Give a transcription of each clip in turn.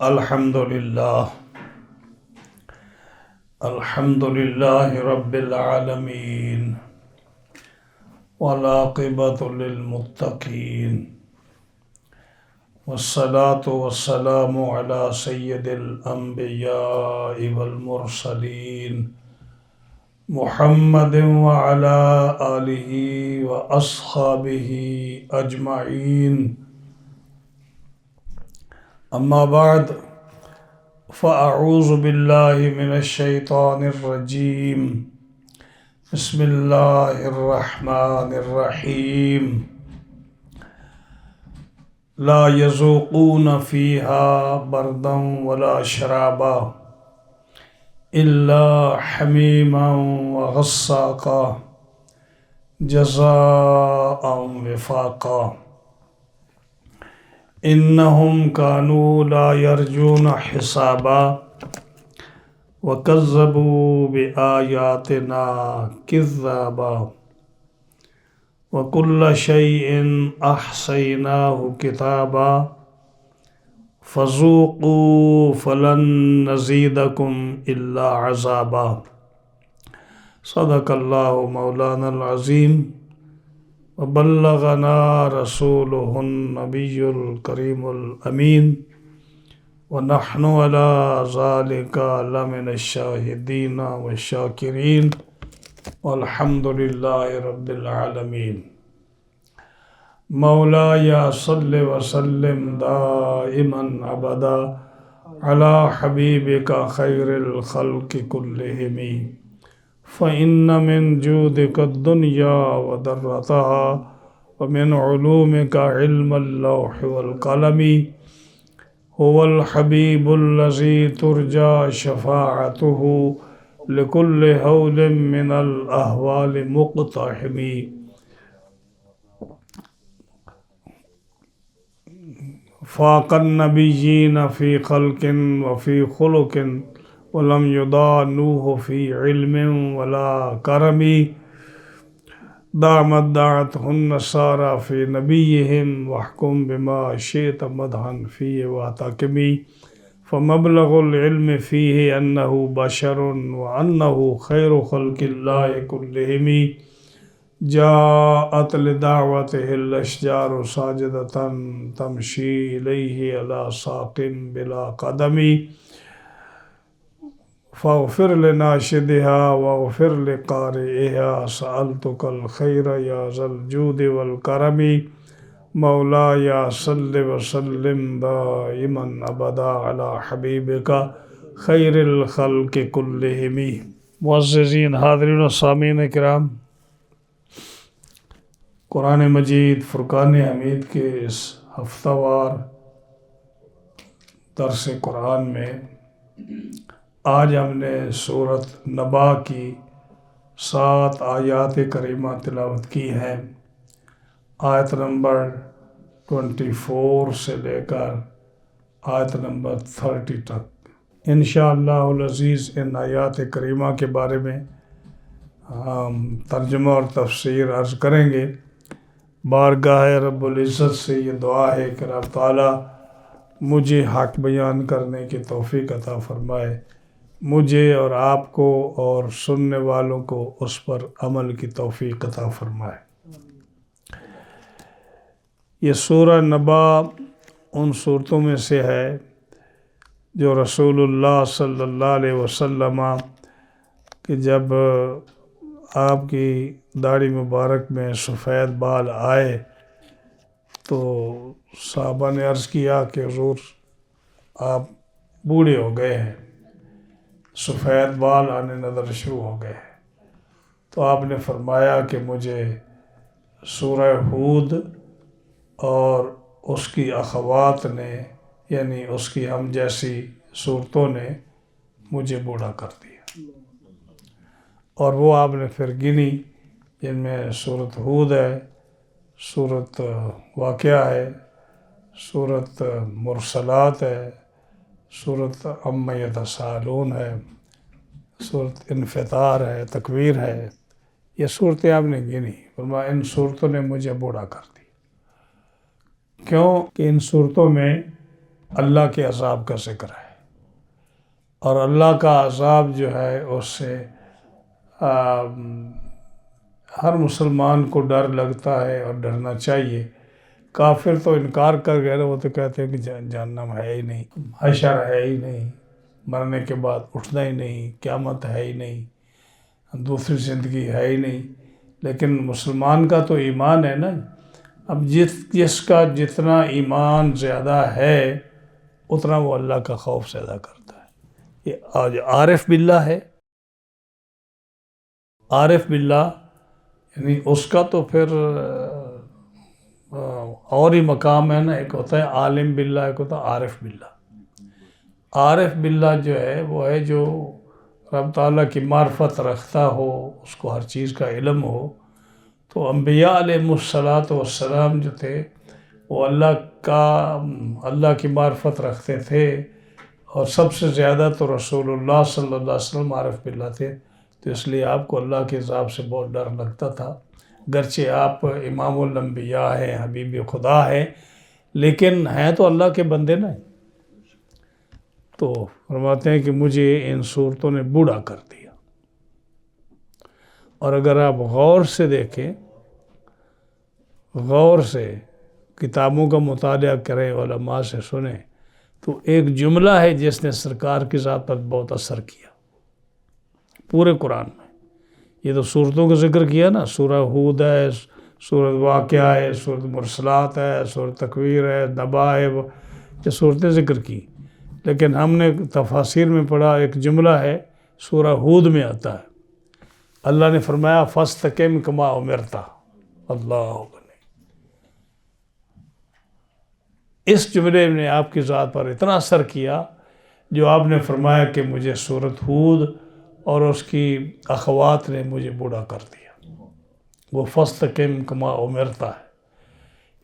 الحمد لله رب العالمين والعاقبة للمتقين والصلاة والسلام على سيد الأنبياء والمرسلين محمد وعلى آله وأصحابه أجمعين. أما بعد فأعوذ بالله من الشيطان الرجيم. بسم الله الرحمن الرحيم. لا يذوقون فيها بردا ولا شرابا إلا حميما وغساقا جزاء وفاقا. إنهم كانوا لا يرجون حسابا وكذبوا بآياتنا كذابا وكل شيء أحصيناه كتابا فذوقوا فلن نزيدكم إلا عذابا. صدق الله مولانا العظيم وبلغنا رسوله النبي الكريم الأمين ونحن على ذلك لمن الشاهدين والشاكرين والحمد لله رب العالمين. مولاي صل وسلم دائما أبدا على حبيبك خير الخلق كلهم فإن من جودك الدنيا وضرتها ومن علومك علم اللوح والقلم. هو الحبيب الذي ترجى شفاعته لكل هول من الأهوال مقتحم. فاق النبيين في خلق وفي خلق ولم يضانوه في علم ولا كرم. دامت دعته النصارى في نبيهم واحكم بما شئت مدحا فيه واحتكمي. فمبلغ العلم فيه أنه بشر وأنه خير خلق الله كلهم. جاءت لدعوته الأشجار ساجدة تمشي إليه على ساق بلا قدم. فاغفر لناشدها واغفر لقارئها سألتك الخير يا ذا الجود والكرم. مولاي صل وسلم دائما أبدا على حبيبك خير الخلق كلهم. معززین حاضرین و سامعین کرام، قرآن مجید فرقان حمید کے اس ہفتہ وار درس قرآن میں آج ہم نے سورۃ نبا کی 7 آیات کریمہ تلاوت کی ہیں، آیت نمبر 24 سے لے کر آیت نمبر 30 تک۔ انشاءاللہ العزیز ان آیات کریمہ کے بارے میں ہم ترجمہ اور تفسیر عرض کریں گے۔ بارگاہ رب العزت سے یہ دعا ہے کہ رب تعالیٰ مجھے حق بیان کرنے کی توفیق عطا فرمائے، مجھے اور آپ کو اور سننے والوں کو اس پر عمل کی توفیق عطا فرمائے۔ یہ سورہ نبا ان صورتوں میں سے ہے جو رسول اللہ صلی اللہ علیہ وسلم کہ جب آپ کی داڑھی مبارک میں سفید بال آئے تو صحابہ نے عرض کیا کہ حضور آپ بوڑھے ہو گئے ہیں، سفید بال آنے نظر شروع ہو گئے ہیں۔ تو آپ نے فرمایا کہ مجھے سورہ ہود اور اس کی اخوات نے یعنی اس کی ہم جیسی صورتوں نے مجھے بوڑھا کر دیا۔ اور وہ آپ نے پھر گنی، جن میں سورۃ ہود ہے، سورۃ واقعہ ہے، سورۃ مرسلات ہے، سورۃ عما یتساءلون ہے، سورۃ انفطار ہے، تکویر ہے۔ یہ صورتیں آپ نے گنی، فرمایا ان صورتوں نے مجھے بوڑھا کر دیا۔ کیوں کہ ان صورتوں میں اللہ کے عذاب کا ذکر ہے، اور اللہ کا عذاب جو ہے اس سے ہر مسلمان کو ڈر لگتا ہے اور ڈرنا چاہیے۔ کافر تو انکار کر گئے، وہ تو کہتے ہیں کہ جہنم ہے ہی نہیں، حشر ہے ہی نہیں، مرنے کے بعد اٹھنا ہی نہیں، قیامت ہے ہی نہیں، دوسری زندگی ہے ہی نہیں۔ لیکن مسلمان کا تو ایمان ہے نا۔ اب جس کا جتنا ایمان زیادہ ہے اتنا وہ اللہ کا خوف زیادہ کرتا ہے۔ یہ آج عارف باللہ ہے، عارف باللہ یعنی اس کا تو پھر اور ہی مقام ہے نا۔ ایک ہوتا ہے عالم باللہ، ایک ہوتا ہے عارف باللہ۔ عارف باللہ جو ہے وہ ہے جو رب تعالیٰ کی معرفت رکھتا ہو، اس کو ہر چیز کا علم ہو۔ تو انبیاء علیہ السلام جو تھے وہ اللہ کی معرفت رکھتے تھے، اور سب سے زیادہ تو رسول اللہ صلی اللہ علیہ وسلم عارف باللہ تھے۔ تو اس لیے آپ کو اللہ کے عذاب سے بہت ڈر لگتا تھا، گرچہ آپ امام الانبیاء ہیں، حبیب خدا ہیں، لیکن ہیں تو اللہ کے بندے نا۔ تو فرماتے ہیں کہ مجھے ان صورتوں نے بوڑھا کر دیا۔ اور اگر آپ غور سے دیکھیں، غور سے کتابوں کا مطالعہ کریں، علماء سے سنیں، تو ایک جملہ ہے جس نے سرکار کی ذات پر بہت اثر کیا پورے قرآن میں۔ یہ تو صورتوں کا ذکر کیا نا، سورہ ہود ہے، سورہ واقعہ ہے، سورہ مرسلات ہے، سورہ تکویر ہے، نبا ہے، یہ صورتیں ذکر کی۔ لیکن ہم نے تفاسیر میں پڑھا ایک جملہ ہے سورہ ہود میں آتا ہے، اللہ نے فرمایا فَاسْتَقِمْ كَمَا أُمِرْتَ۔ اللہ اکبر۔ اس جملے نے آپ کی ذات پر اتنا اثر کیا جو آپ نے فرمایا کہ مجھے سورۃ ہود اور اس کی اخوات نے مجھے بوڑھا کر دیا۔ وہ فَاسْتَقِمْ كَمَا أُمِرْتَ ہے۔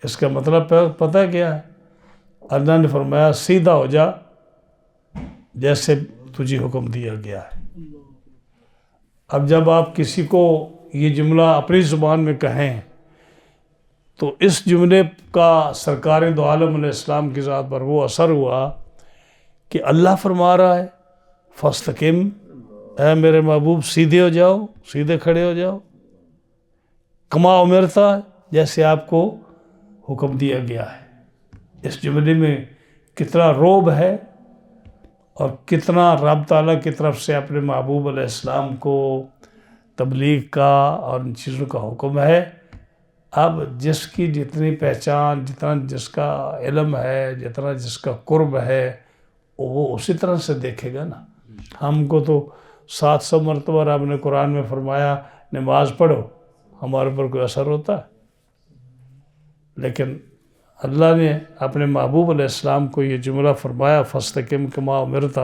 اس کا مطلب پتہ کیا ہے؟ اللہ نے فرمایا سیدھا ہو جا جیسے تجھے حکم دیا گیا ہے۔ اب جب آپ کسی کو یہ جملہ اپنی زبان میں کہیں تو اس جملے کا سرکار دو عالم علیہ السلام کی ذات پر وہ اثر ہوا کہ اللہ فرما رہا ہے فَاسْتَقِمْ، اے میرے محبوب سیدھے ہو جاؤ، سیدھے کھڑے ہو جاؤ، کما امرتا، جیسے آپ کو حکم دیا گیا ہے۔ اس جملے میں کتنا رعب ہے اور کتنا رب تعالیٰ کی طرف سے اپنے محبوب علیہ السلام کو تبلیغ کا اور ان چیزوں کا حکم ہے۔ اب جس کی جتنی پہچان، جتنا جس کا علم ہے، جتنا جس کا قرب ہے، وہ اسی طرح سے دیکھے گا نا۔ ہم کو تو 700 مرتبہ رب نے قرآن میں فرمایا نماز پڑھو، ہمارے پر کوئی اثر ہوتا ہے؟ لیکن اللہ نے اپنے محبوب علیہ السلام کو یہ جملہ فرمایا فَاسْتَقِمْ كَمَا أُمِرْتَ،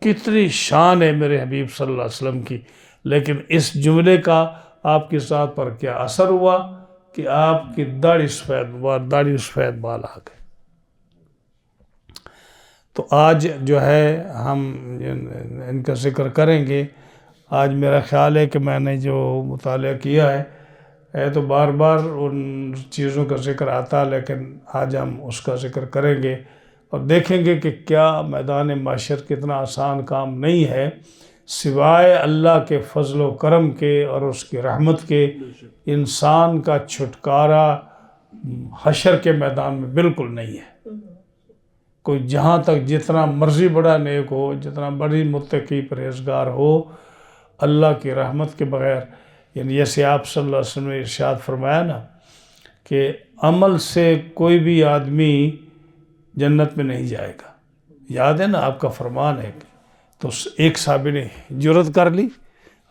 کتنی شان ہے میرے حبیب صلی اللہ علیہ وسلم کی۔ لیکن اس جملے کا آپ کی ذات پر کیا اثر ہوا کہ آپ کی داڑھی سفید بال آ گئے۔ تو آج جو ہے ہم ان کا ذکر کریں گے۔ آج میرا خیال ہے کہ میں نے جو مطالعہ کیا ہے تو بار بار ان چیزوں کا ذکر آتا، لیکن آج ہم اس کا ذکر کریں گے اور دیکھیں گے کہ کیا میدان معاشر کتنا آسان کام نہیں ہے، سوائے اللہ کے فضل و کرم کے اور اس کی رحمت کے انسان کا چھٹکارا حشر کے میدان میں بالکل نہیں ہے۔ کوئی جہاں تک جتنا مرضی بڑا نیک ہو، جتنا بڑی متقی پرہیزگار ہو، اللہ کی رحمت کے بغیر، یعنی جیسے آپ صلی اللہ علیہ وسلم نے ارشاد فرمایا نا کہ عمل سے کوئی بھی آدمی جنت میں نہیں جائے گا۔ یاد ہے نا آپ کا فرمان ہے؟ تو ایک صحابی نے جرأت کر لی۔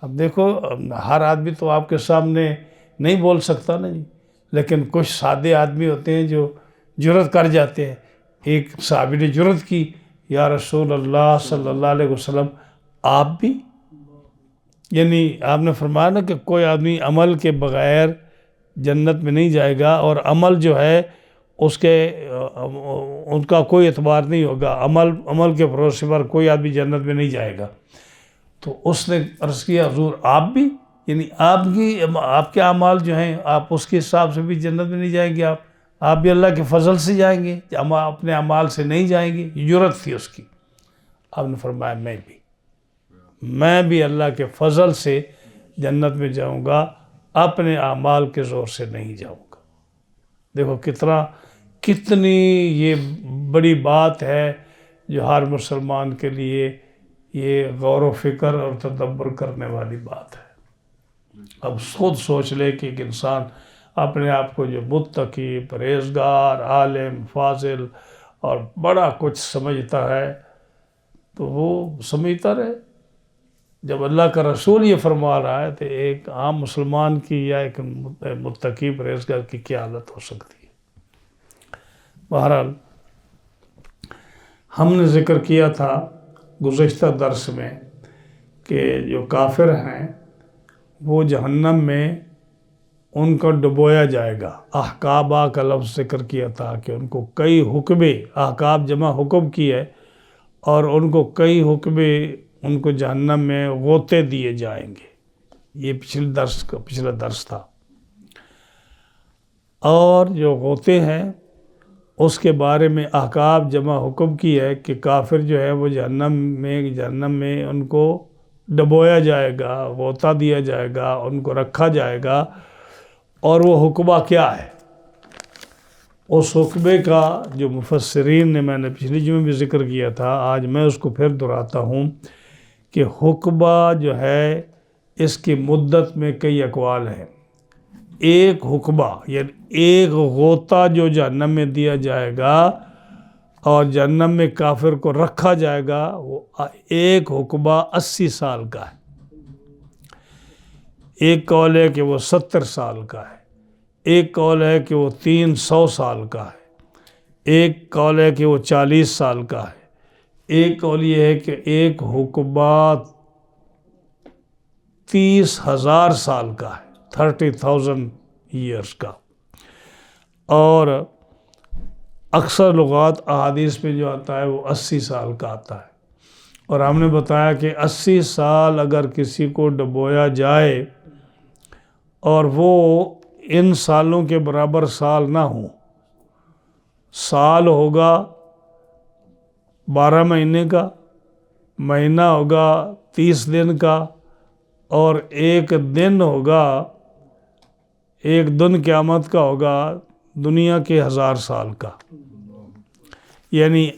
اب دیکھو ہر آدمی تو آپ کے سامنے نہیں بول سکتا نا جی، لیکن کچھ سادے آدمی ہوتے ہیں جو جرأت کر جاتے ہیں۔ ایک صحابی نے جرأت کی، یا رسول اللہ صلی اللہ علیہ وسلم آپ بھی؟ یعنی آپ نے فرمایا نا کہ کوئی آدمی عمل کے بغیر جنت میں نہیں جائے گا، اور عمل جو ہے ان کا کوئی اعتبار نہیں ہوگا، عمل کے بھروسے پر کوئی آدمی جنت میں نہیں جائے گا۔ تو اس نے عرض کیا حضور آپ بھی؟ یعنی آپ کے اعمال جو ہیں آپ اس کے حساب سے بھی جنت میں نہیں جائیں گے آپ؟ آپ بھی اللہ کے فضل سے جائیں گے، اپنے اعمال سے نہیں جائیں گے، یہ جرأت تھی اس کی۔ آپ نے فرمایا میں بھی اللہ کے فضل سے جنت میں جاؤں گا، اپنے اعمال کے زور سے نہیں جاؤں گا۔ دیکھو کتنی یہ بڑی بات ہے جو ہر مسلمان کے لیے یہ غور و فکر اور تدبر کرنے والی بات ہے۔ اب خود سوچ لے کہ ایک انسان اپنے آپ کو جو متقی، پرہیزگار، عالم، فاضل اور بڑا کچھ سمجھتا ہے تو وہ سمجھتا رہے۔ جب اللہ کا رسول یہ فرما رہا ہے تو ایک عام مسلمان کی یا ایک متقی پرہیزگار کی کیا حالت ہو سکتی ہے؟ بہرحال ہم نے ذکر کیا تھا گزشتہ درس میں کہ جو کافر ہیں وہ جہنم میں ان کو ڈبویا جائے گا۔ احقابہ کا لفظ ذکر کیا تھا کہ ان کو کئی حکمے، احقاب جمع حکم کی ہے، اور ان کو کئی حکمے ان کو جہنم میں غوطے دیے جائیں گے۔ یہ پچھلا درس تھا۔ اور جو غوطے ہیں اس کے بارے میں احقاب جمع حکم کی ہے کہ کافر جو ہے وہ جہنم میں ان کو ڈبویا جائے گا، غوطہ دیا جائے گا، ان کو رکھا جائے گا۔ اور وہ حکمہ کیا ہے؟ اس حکمے کا جو مفسرین نے، میں نے پچھلی جمعے بھی ذکر کیا تھا، آج میں اس کو پھر دہراتا ہوں کہ حکمہ جو ہے اس کی مدت میں کئی اقوال ہیں۔ ایک حکمہ یعنی ایک غوطہ جو جہنم میں دیا جائے گا اور جہنم میں کافر کو رکھا جائے گا، وہ ایک حکمہ 80 سال کا ہے۔ ایک قول ہے کہ وہ 70 سال کا ہے، ایک قول ہے کہ وہ 300 سال کا ہے، ایک قول ہے کہ وہ 40 سال کا ہے، ایک قول یہ ہے کہ ایک حکمہ 30,000 سال کا ہے، 30,000 ایئرس کا۔ اور اکثر لغات احادیث میں جو آتا ہے وہ 80 سال کا آتا ہے۔ اور ہم نے بتایا کہ 80 سال اگر کسی کو ڈبویا جائے اور وہ ان سالوں کے برابر سال نہ ہوں، سال ہوگا 12 مہینے کا، مہینہ ہوگا 30 دن کا، اور ایک دن ہوگا، ایک دن قیامت کا ہوگا دنیا کے 1000 سال کا۔ یعنی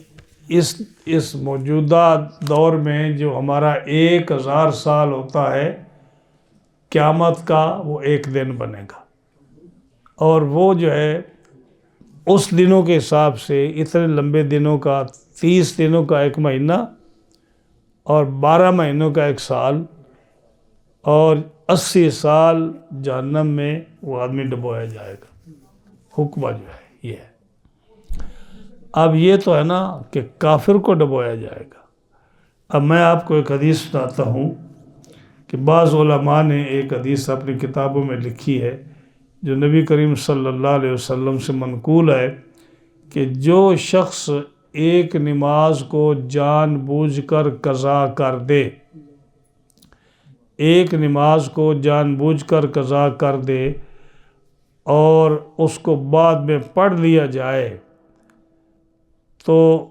اس موجودہ دور میں جو ہمارا 1000 سال ہوتا ہے، قیامت کا وہ ایک دن بنے گا۔ اور وہ جو ہے اس دنوں کے حساب سے اتنے لمبے دنوں کا، 30 دنوں کا ایک مہینہ اور 12 مہینوں کا ایک سال، اور 80 سال جہنم میں وہ آدمی ڈبویا جائے گا۔ حکمہ جو ہے یہ ہے۔ اب یہ تو ہے نا کہ کافر کو ڈبویا جائے گا۔ اب میں آپ کو ایک حدیث سناتا ہوں کہ بعض علماء نے ایک حدیث اپنی کتابوں میں لکھی ہے جو نبی کریم صلی اللہ علیہ وسلم سے منقول ہے کہ جو شخص ایک نماز کو جان بوجھ کر قضا کر دے، ایک نماز کو جان بوجھ کر قضا کر دے اور اس کو بعد میں پڑھ لیا جائے تو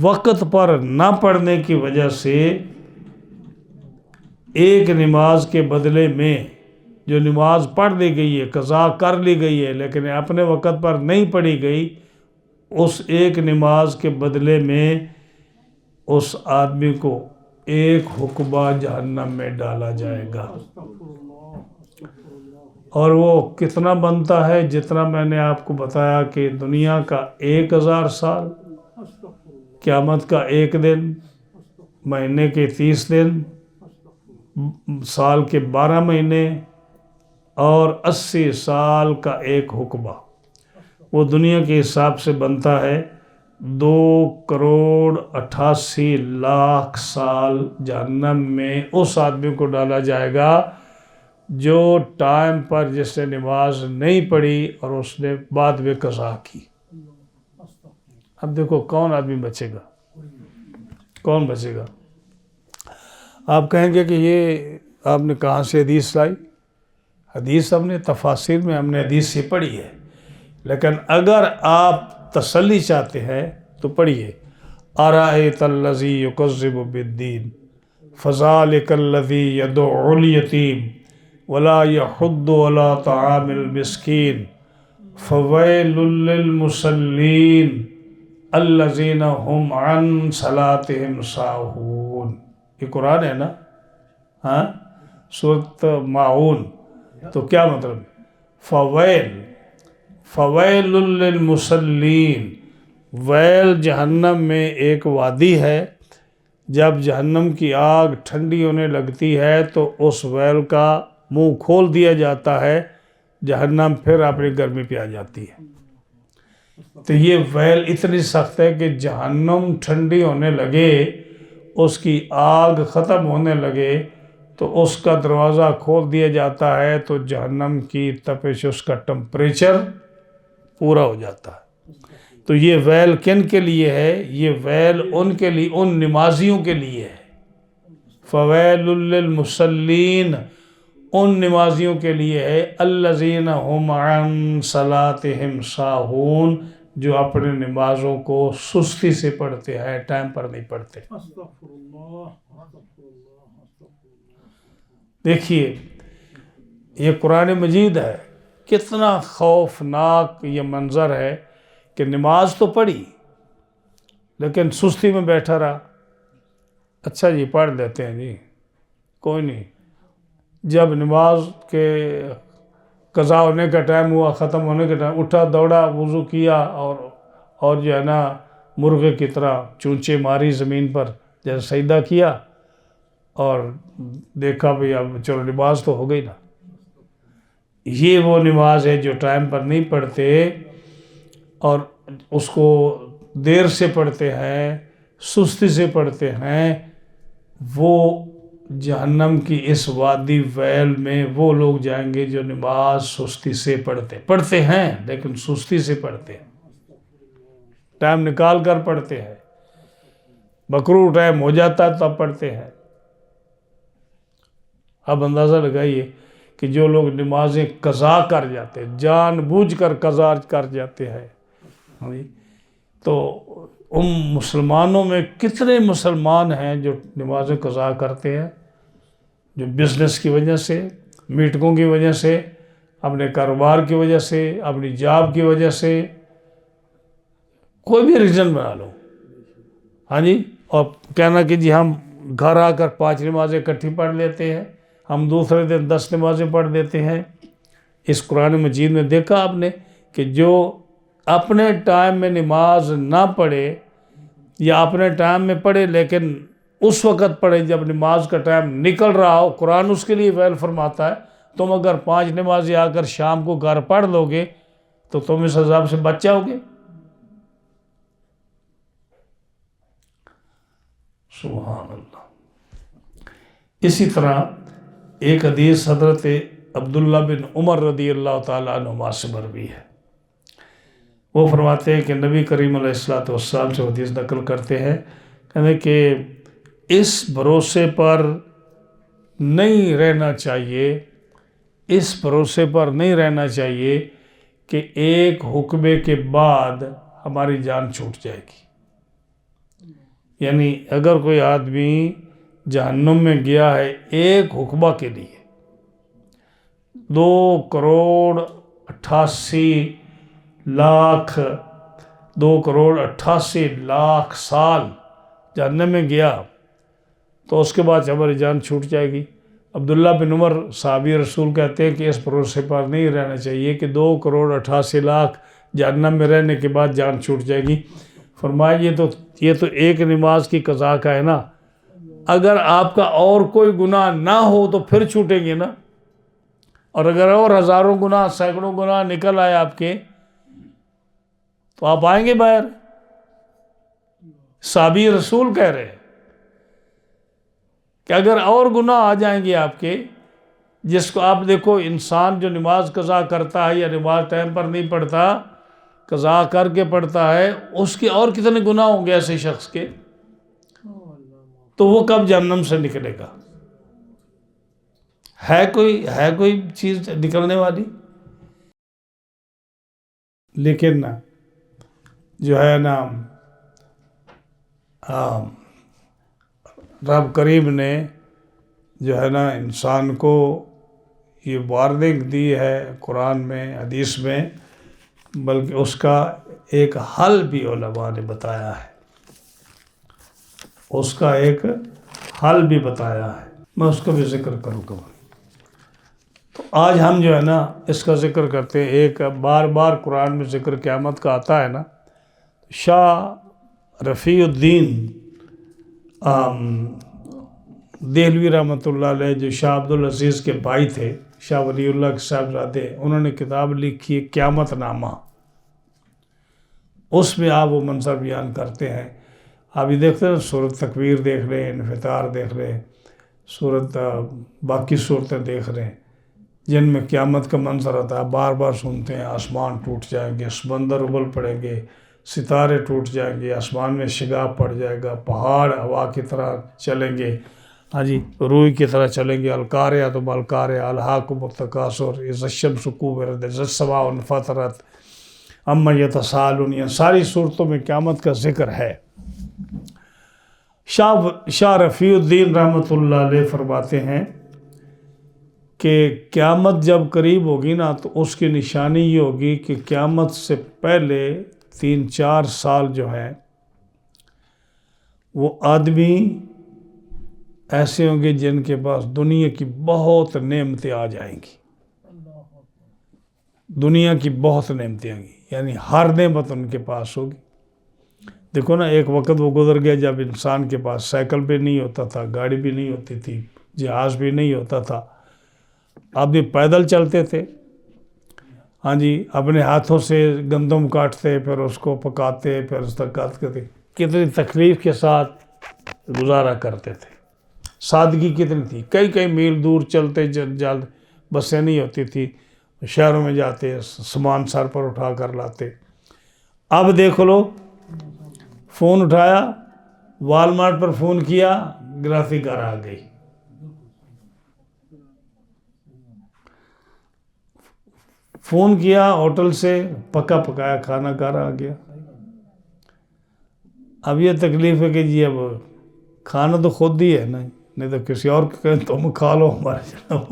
وقت پر نہ پڑھنے کی وجہ سے ایک نماز کے بدلے میں، جو نماز پڑھ لی گئی ہے، قضا کر لی گئی ہے لیکن اپنے وقت پر نہیں پڑھی گئی، اس ایک نماز کے بدلے میں اس آدمی کو ایک حکمہ جہنم میں ڈالا جائے گا۔ اور وہ کتنا بنتا ہے؟ جتنا میں نے آپ کو بتایا کہ دنیا کا 1000 سال، قیامت کا ایک دن، مہینے کے 30 دن، سال کے 12 مہینے، اور 80 سال کا ایک حکمہ۔ وہ دنیا کے حساب سے بنتا ہے 2,88,00,000 سال جہنم میں اس آدمی کو ڈالا جائے گا جو ٹائم پر جس نے نماز نہیں پڑھی اور اس نے بعد میں قضا کی۔ اب دیکھو کون آدمی بچے گا؟ کون بچے گا؟ آپ کہیں گے کہ یہ آپ نے کہاں سے حدیث لائی؟ حدیث ہم نے تفاسیر میں ہم نے حدیث سے پڑھی ہے، لیکن اگر آپ تسلی چاہتے ہیں تو پڑھیے ارأیت الذی یکذب بالدین فذلک الذی یدع الیتیم ولا یحض علی طعام المسکین فویل للمصلین الذین هم عن صلاتهم ساہون۔ یہ قرآن ہے نا، ہاں، سورۃ ماعون۔ تو کیا مطلب؟ فویل للمصلین، ویل جہنم میں ایک وادی ہے، جب جہنم کی آگ ٹھنڈی ہونے لگتی ہے تو اس ویل کا منہ کھول دیا جاتا ہے، جہنم پھر اپنی گرمی پہ آ جاتی ہے۔ تو یہ ویل اتنی سخت ہے کہ جہنم ٹھنڈی ہونے لگے، اس کی آگ ختم ہونے لگے تو اس کا دروازہ کھول دیا جاتا ہے تو جہنم کی تپش، اس کا ٹمپریچر پورا ہو جاتا ہے۔ تو یہ ویل کن کے لیے ہے؟ یہ ویل ان کے لیے، ان نمازیوں کے لیے ہے۔ فویل للمصلین، ان نمازیوں کے لیے ہے، الذین هم عن صلاتهم ساہون، جو اپنے نمازوں کو سستی سے پڑھتے ہیں، ٹائم پر نہیں پڑھتے۔ دیکھیے یہ قرآن مجید ہے، کتنا خوفناک یہ منظر ہے کہ نماز تو پڑھی لیکن سستی میں بیٹھا رہا۔ اچھا جی پڑھ لیتے ہیں جی، کوئی نہیں، جب نماز کے قضا ہونے کا ٹائم ہوا، ختم ہونے کا ٹائم، اٹھا دوڑا، وضو کیا، اور جو ہے نا مرغے کی طرح چونچے ماری زمین پر، جیسے سجدہ کیا، اور دیکھا بھئی اب چلو نماز تو ہو گئی نا۔ یہ وہ نماز ہے جو ٹائم پر نہیں پڑھتے اور اس کو دیر سے پڑھتے ہیں، سستی سے پڑھتے ہیں، وہ جہنم کی اس وادی ویل میں وہ لوگ جائیں گے جو نماز سستی سے پڑھتے ہیں لیکن سستی سے پڑھتے ہیں، ٹائم نکال کر پڑھتے ہیں، مکروہ ٹائم ہو جاتا ہے تب پڑھتے ہیں۔ اب اندازہ لگائیے کہ جو لوگ نمازیں قضا کر جاتے ہیں، جان بوجھ کر قضا کر جاتے ہیں، تو ان مسلمانوں میں کتنے مسلمان ہیں جو نمازیں قضا کرتے ہیں، جو بزنس کی وجہ سے، میٹنگوں کی وجہ سے، اپنے کاروبار کی وجہ سے، اپنی جاب کی وجہ سے، کوئی بھی ریزن بنا لو، ہاں جی، اور کہنا کہ جی ہم گھر آ کر 5 نمازیں اکٹھی پڑھ لیتے ہیں، ہم دوسرے دن 10 نمازیں پڑھ دیتے ہیں۔ اس قرآن مجید میں دیکھا آپ نے کہ جو اپنے ٹائم میں نماز نہ پڑھے یا اپنے ٹائم میں پڑھے لیکن اس وقت پڑھے جب نماز کا ٹائم نکل رہا ہو، قرآن اس کے لیے ویل فرماتا ہے تم اگر 5 نمازیں آ کر شام کو گھر پڑھ لو گے تو تم اس عذاب سے بچ جاؤ گے۔ سبحان اللہ۔ اسی طرح ایک حدیث حضرت عبداللہ بن عمر رضی اللہ تعالیٰ عنہما سے مروی ہے، وہ فرماتے ہیں کہ نبی کریم علیہ السلام سے حدیث نقل کرتے ہیں، کہتے ہیں کہ اس بھروسے پر نہیں رہنا چاہیے، اس بھروسے پر نہیں رہنا چاہیے کہ ایک حکمے کے بعد ہماری جان چھوٹ جائے گی۔ یعنی اگر کوئی آدمی جہنم میں گیا ہے ایک حکمہ کے لیے، 2,88,00,000 سال جہنم میں گیا تو اس کے بعد ہماری جان چھوٹ جائے گی۔ عبداللہ بن عمر صحابی رسول کہتے ہیں کہ اس بھروسے پر نہیں رہنا چاہیے کہ 2,88,00,000 جہنم میں رہنے کے بعد جان چھوٹ جائے گی۔ فرمایا یہ تو ایک نماز کی قضا کا ہے نا، اگر آپ کا اور کوئی گناہ نہ ہو تو پھر چھوٹیں گے نا، اور اگر اور ہزاروں گناہ، سینکڑوں گناہ نکل آئے آپ کے تو آپ آئیں گے باہر۔ صحابی رسول کہہ رہے ہیں کہ اگر اور گناہ آ جائیں گے آپ کے، جس کو آپ دیکھو انسان جو نماز قضا کرتا ہے یا نماز ٹائم پر نہیں پڑھتا، قضا کر کے پڑھتا ہے، اس کے اور کتنے گناہ ہوں گے ایسے شخص کے، تو وہ کب جہنم سے نکلے گا؟ ہے کوئی چیز نکلنے والی؟ لیکن جو ہے نا رب کریم نے جو ہے نا انسان کو یہ وارننگ دی ہے قرآن میں، حدیث میں، بلکہ اس کا ایک حل بھی علماء نے بتایا ہے، اس کا ایک حل بھی بتایا ہے، میں اس کا بھی ذکر کروں گا۔ تو آج ہم جو ہے نا اس کا ذکر کرتے ہیں، ایک بار بار قرآن میں ذکر قیامت کا آتا ہے نا۔ شاہ رفیع الدین دہلوی رحمۃ اللہ علیہ، جو شاہ عبدالعزیز کے بھائی تھے، شاہ ولی اللہ کے صاحبزادے، انہوں نے کتاب لکھی ہے قیامت نامہ۔ اس میں آپ وہ منظر بیان کرتے ہیں۔ آپ یہ دیکھتے ہیں سورۃ تکویر دیکھ رہے ہیں، انفطار دیکھ رہے ہیں، سورۃ باقی صورتیں دیکھ رہے ہیں جن میں قیامت کا منظر آتا ہے، بار بار سنتے ہیں آسمان ٹوٹ جائیں گے، سمندر ابل پڑیں گے، ستارے ٹوٹ جائیں گے، آسمان میں شگاف پڑ جائے گا، پہاڑ ہوا کی طرح چلیں گے، ہاں جی، روئی کی طرح چلیں گے، القاریہ تو القاریہ، الہاکم التکاثر، اذا الشمس کورت، اذا السماء انفطرت، عما یتساءلون، یہ ساری صورتوں میں قیامت کا ذکر ہے۔ شاہ رفیع الدین رحمۃ اللہ علیہ فرماتے ہیں کہ قیامت جب قریب ہوگی نا تو اس کی نشانی یہ ہوگی کہ قیامت سے پہلے 3-4 سال جو ہیں وہ آدمی ایسے ہوں گے جن کے پاس دنیا کی بہت نعمتیں آ جائیں گی، دنیا کی بہت نعمتیں آئیں گی، یعنی ہر نعمت ان کے پاس ہوگی۔ دیکھو نا، ایک وقت وہ گزر گیا جب انسان کے پاس سائیکل بھی نہیں ہوتا تھا، گاڑی بھی نہیں ہوتی تھی، جہاز بھی نہیں ہوتا تھا، آپ بھی پیدل چلتے تھے، ہاں جی، اپنے ہاتھوں سے گندم کاٹتے، پھر اس کو پکاتے، پھر اس تک کرتے، کتنی تکلیف کے ساتھ گزارا کرتے تھے، سادگی کتنی تھی، کئی میل دور چلتے، جلد بسیں نہیں ہوتی تھی، شہروں میں جاتے، سامان سر پر اٹھا کر لاتے۔ اب دیکھ لو، فون اٹھایا، والمارٹ پر فون کیا، گرافی گھر آ گئی، فون کیا ہوٹل سے، پکا پکایا کھانا گھر آ گیا۔ اب یہ تکلیف ہے کہ جی اب کھانا تو خود ہی ہے نا، نہیں تو کسی اور کو کہیں تم کھا لو، ہمارے جناب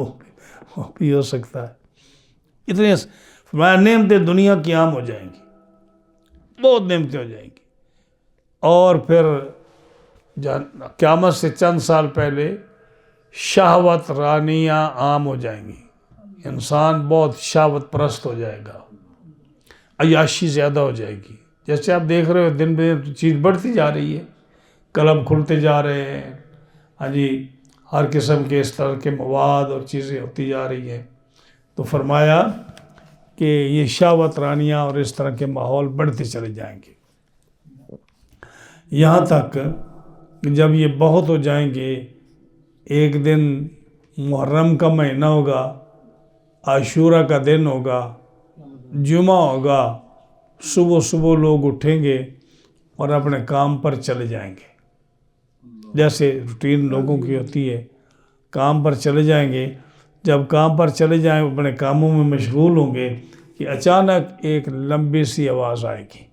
وہ بھی ہو سکتا ہے۔ اتنی نعمتیں دنیا کی عام ہو جائیں گی، بہت نعمتیں ہو جائیں گی۔ اور پھر قیامت سے چند سال پہلے شہوت رانیاں عام ہو جائیں گی، انسان بہت شہوت پرست ہو جائے گا، عیاشی زیادہ ہو جائے گی۔ جیسے آپ دیکھ رہے ہو دن بدن چیز بڑھتی جا رہی ہے، کلب کھلتے جا رہے ہیں، ہاں جی، ہر قسم کے اس طرح کے مواد اور چیزیں ہوتی جا رہی ہیں، تو فرمایا کہ یہ شہوت رانیاں اور اس طرح کے ماحول بڑھتے چلے جائیں گے، یہاں تک کہ جب یہ بہت ہو جائیں گے، ایک دن محرم کا مہینہ ہوگا، عاشورہ کا دن ہوگا، جمعہ ہوگا، صبح لوگ اٹھیں گے اور اپنے کام پر چلے جائیں گے، جیسے روٹین لوگوں کی ہوتی ہے، کام پر چلے جائیں گے۔ جب کام پر چلے جائیں، اپنے کاموں میں مشغول ہوں گے کہ اچانک ایک لمبی سی آواز آئے گی،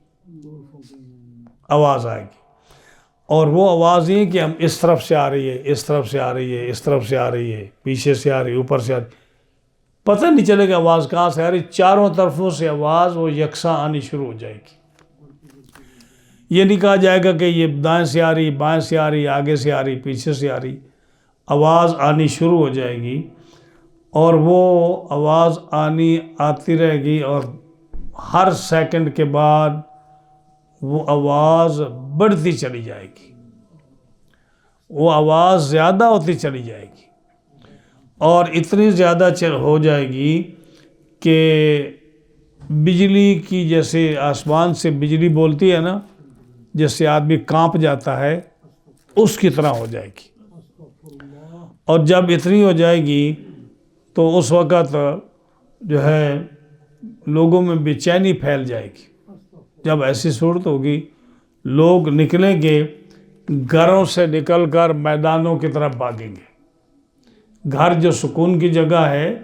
اور وہ آواز یہ کہ ہم اس طرف سے آ رہی ہے، اس طرف سے آ رہی ہے، اس طرف سے آ رہی ہے، پیچھے سے آ رہی ہے، اوپر سے آ رہی ہے، پتہ نہیں چلے گا آواز کہاں سے آ رہی، چاروں طرفوں سے آواز وہ یکساں آنی شروع ہو جائے گی۔ یہ نہیں کہا جائے گا کہ یہ دائیں سے آ رہی، بائیں سے آ رہی، آگے سے آ رہی، پیچھے سے آ رہی، آواز آنی شروع ہو جائے گی، اور وہ آواز آتی رہے گی، اور ہر سیکنڈ کے بعد وہ آواز بڑھتی چلی جائے گی، وہ آواز زیادہ ہوتی چلی جائے گی، اور اتنی زیادہ ہو جائے گی کہ بجلی کی، جیسے آسمان سے بجلی بولتی ہے نا، جیسے آدمی کانپ جاتا ہے، اس کی طرح ہو جائے گی۔ اور جب اتنی ہو جائے گی تو اس وقت جو ہے لوگوں میں بے چینی پھیل جائے گی۔ جب ایسی صورت ہوگی، لوگ نکلیں گے، گھروں سے نکل کر میدانوں کی طرف بھاگیں گے۔ گھر جو سکون کی جگہ ہے،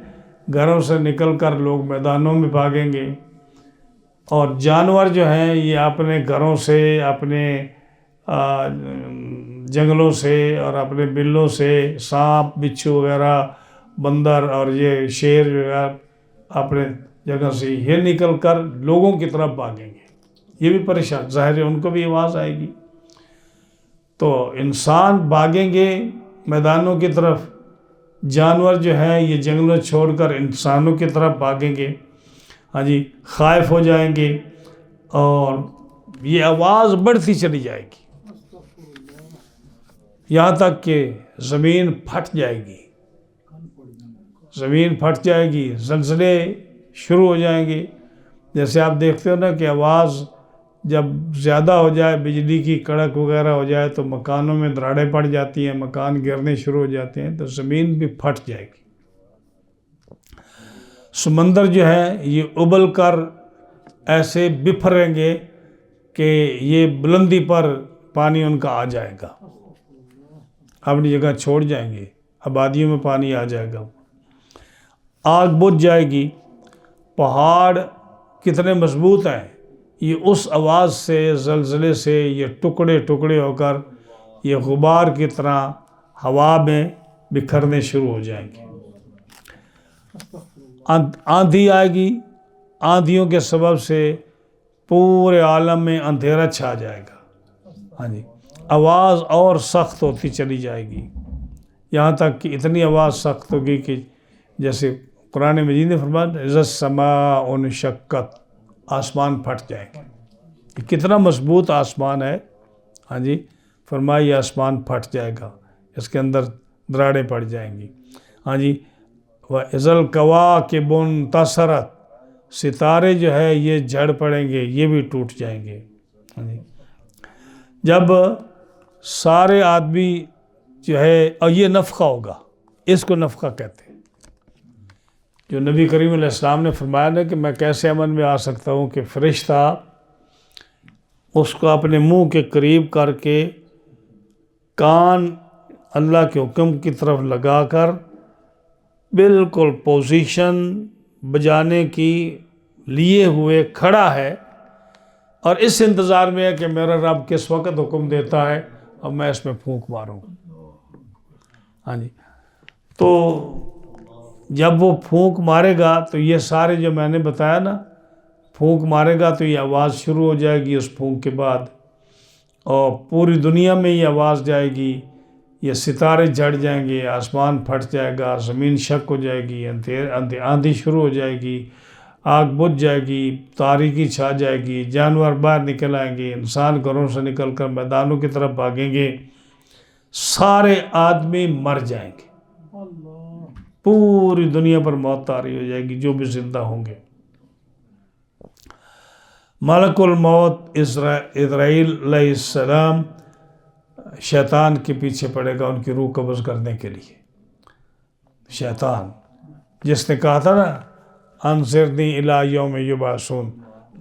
گھروں سے نکل کر لوگ میدانوں میں بھاگیں گے، اور جانور جو ہیں یہ اپنے گھروں سے، اپنے جنگلوں سے اور اپنے بلوں سے، سانپ بچھو وغیرہ، بندر اور یہ شیر وغیرہ اپنے جگہ سے یہ نکل کر لوگوں کی طرف بھاگیں گے، یہ بھی پریشان، ظاہر ہے ان کو بھی آواز آئے گی۔ تو انسان بھاگیں گے میدانوں کی طرف، جانور جو ہیں یہ جنگلوں چھوڑ کر انسانوں کی طرف بھاگیں گے، ہاں جی، خائف ہو جائیں گے، اور یہ آواز بڑھتی چلی جائے گی یہاں تک کہ زمین پھٹ جائے گی، زمین پھٹ جائے گی، زلزلے شروع ہو جائیں گے۔ جیسے آپ دیکھتے ہو نا کہ آواز جب زیادہ ہو جائے، بجلی کی کڑک وغیرہ ہو جائے تو مکانوں میں دراڑیں پڑ جاتی ہیں، مکان گرنے شروع ہو جاتے ہیں، تو زمین بھی پھٹ جائے گی۔ سمندر جو ہے یہ ابل کر ایسے بفریں گے کہ یہ بلندی پر پانی ان کا آ جائے گا، اپنی جگہ چھوڑ جائیں گے، آبادیوں میں پانی آ جائے گا، آگ بجھ جائے گی۔ پہاڑ کتنے مضبوط ہیں، یہ اس آواز سے، زلزلے سے یہ ٹکڑے ٹکڑے ہو کر یہ غبار کی طرح ہوا میں بکھرنے شروع ہو جائیں گے۔ آندھی آئے گی، آندھیوں کے سبب سے پورے عالم میں اندھیرا چھا جائے گا، ہاں جی، آواز اور سخت ہوتی چلی جائے گی، یہاں تک کہ اتنی آواز سخت ہوگی کہ جیسے قرآن مجید نے فرمایا اذا السماء انشقت، آسمان پھٹ جائیں گے۔ یہ کتنا مضبوط آسمان ہے، ہاں جی، فرمایا یہ آسمان پھٹ جائے گا، اس کے اندر دراڑیں پڑ جائیں گی، ہاں جی، وَإِذَا الْكَوَاكِبُ انتَثَرَتْ، ستارے جو ہے یہ جھڑ پڑیں گے، یہ بھی ٹوٹ جائیں گے، ہاں جی۔ جب سارے آدمی جو ہے، اور یہ نفخہ ہوگا، اس کو نفخہ کہتے ہیں، جو نبی کریم علیہ السلام نے فرمایا نا کہ میں کیسے امن میں آ سکتا ہوں کہ فرشتہ اس کو اپنے منہ کے قریب کر کے کان اللہ کے حکم کی طرف لگا کر بالکل پوزیشن بجانے کی لیے ہوئے کھڑا ہے، اور اس انتظار میں ہے کہ میرا رب کس وقت حکم دیتا ہے اور میں اس میں پھونک ماروں، ہاں جی۔ تو جب وہ پھونک مارے گا تو یہ سارے جو میں نے بتایا نا، پھونک مارے گا تو یہ آواز شروع ہو جائے گی اس پھونک کے بعد، اور پوری دنیا میں یہ آواز جائے گی، یہ ستارے جھڑ جائیں گے، آسمان پھٹ جائے گا، زمین شک ہو جائے گی، آندھی شروع ہو جائے گی، آگ بجھ جائے گی، تاریکی چھا جائے گی، جانور باہر نکل آئیں گے، انسان گھروں سے نکل کر میدانوں کی طرف بھاگیں گے، سارے آدمی مر جائیں گے، پوری دنیا پر موت طاری ہو جائے گی، جو بھی زندہ ہوں گے۔ ملک الموت اسرائیل علیہ السلام شیطان کے پیچھے پڑے گا ان کی روح قبض کرنے کے لیے۔ شیطان جس نے کہا تھا نا انظرنی الی یوم یبعثون،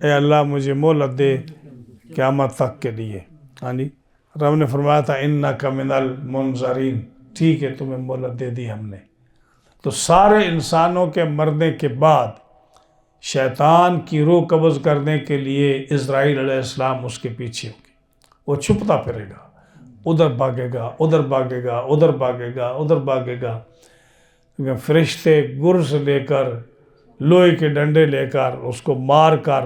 اے اللہ مجھے مہلت دے قیامت تک کے لیے، ہاں جی، رب نے فرمایا تھا انک من المنظرین، ٹھیک ہے تمہیں مہلت دے دی ہم نے۔ تو سارے انسانوں کے مرنے کے بعد شیطان کی روح قبض کرنے کے لیے اسرائیل علیہ السلام اس کے پیچھے ہوں گے، وہ چھپتا پھرے گا، ادھر بھاگے گا، ادھر بھاگے گا، ادھر بھاگے گا، ادھر بھاگے گا، فرشتے گرز لے کر، لوہے کے ڈنڈے لے کر اس کو مار کر،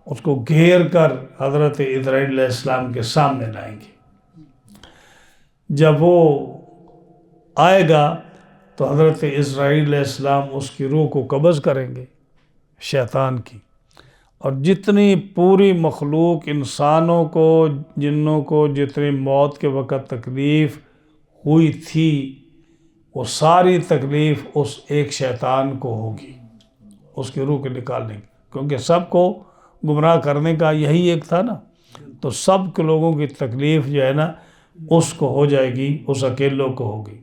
اس کو گھیر کر حضرت اسرائیل علیہ السلام کے سامنے لائیں گے۔ جب وہ آئے گا تو حضرت اسرائیل علیہ السلام اس کی روح کو قبض کریں گے، شیطان کی، اور جتنی پوری مخلوق، انسانوں کو، جنوں کو جتنی موت کے وقت تکلیف ہوئی تھی، وہ ساری تکلیف اس ایک شیطان کو ہوگی، اس کی روح کو نکالنے کی، کیونکہ سب کو گمراہ کرنے کا یہی ایک تھا نا، تو سب کے لوگوں کی تکلیف جو ہے نا اس کو ہو جائے گی، اس اکیلوں کو ہوگی۔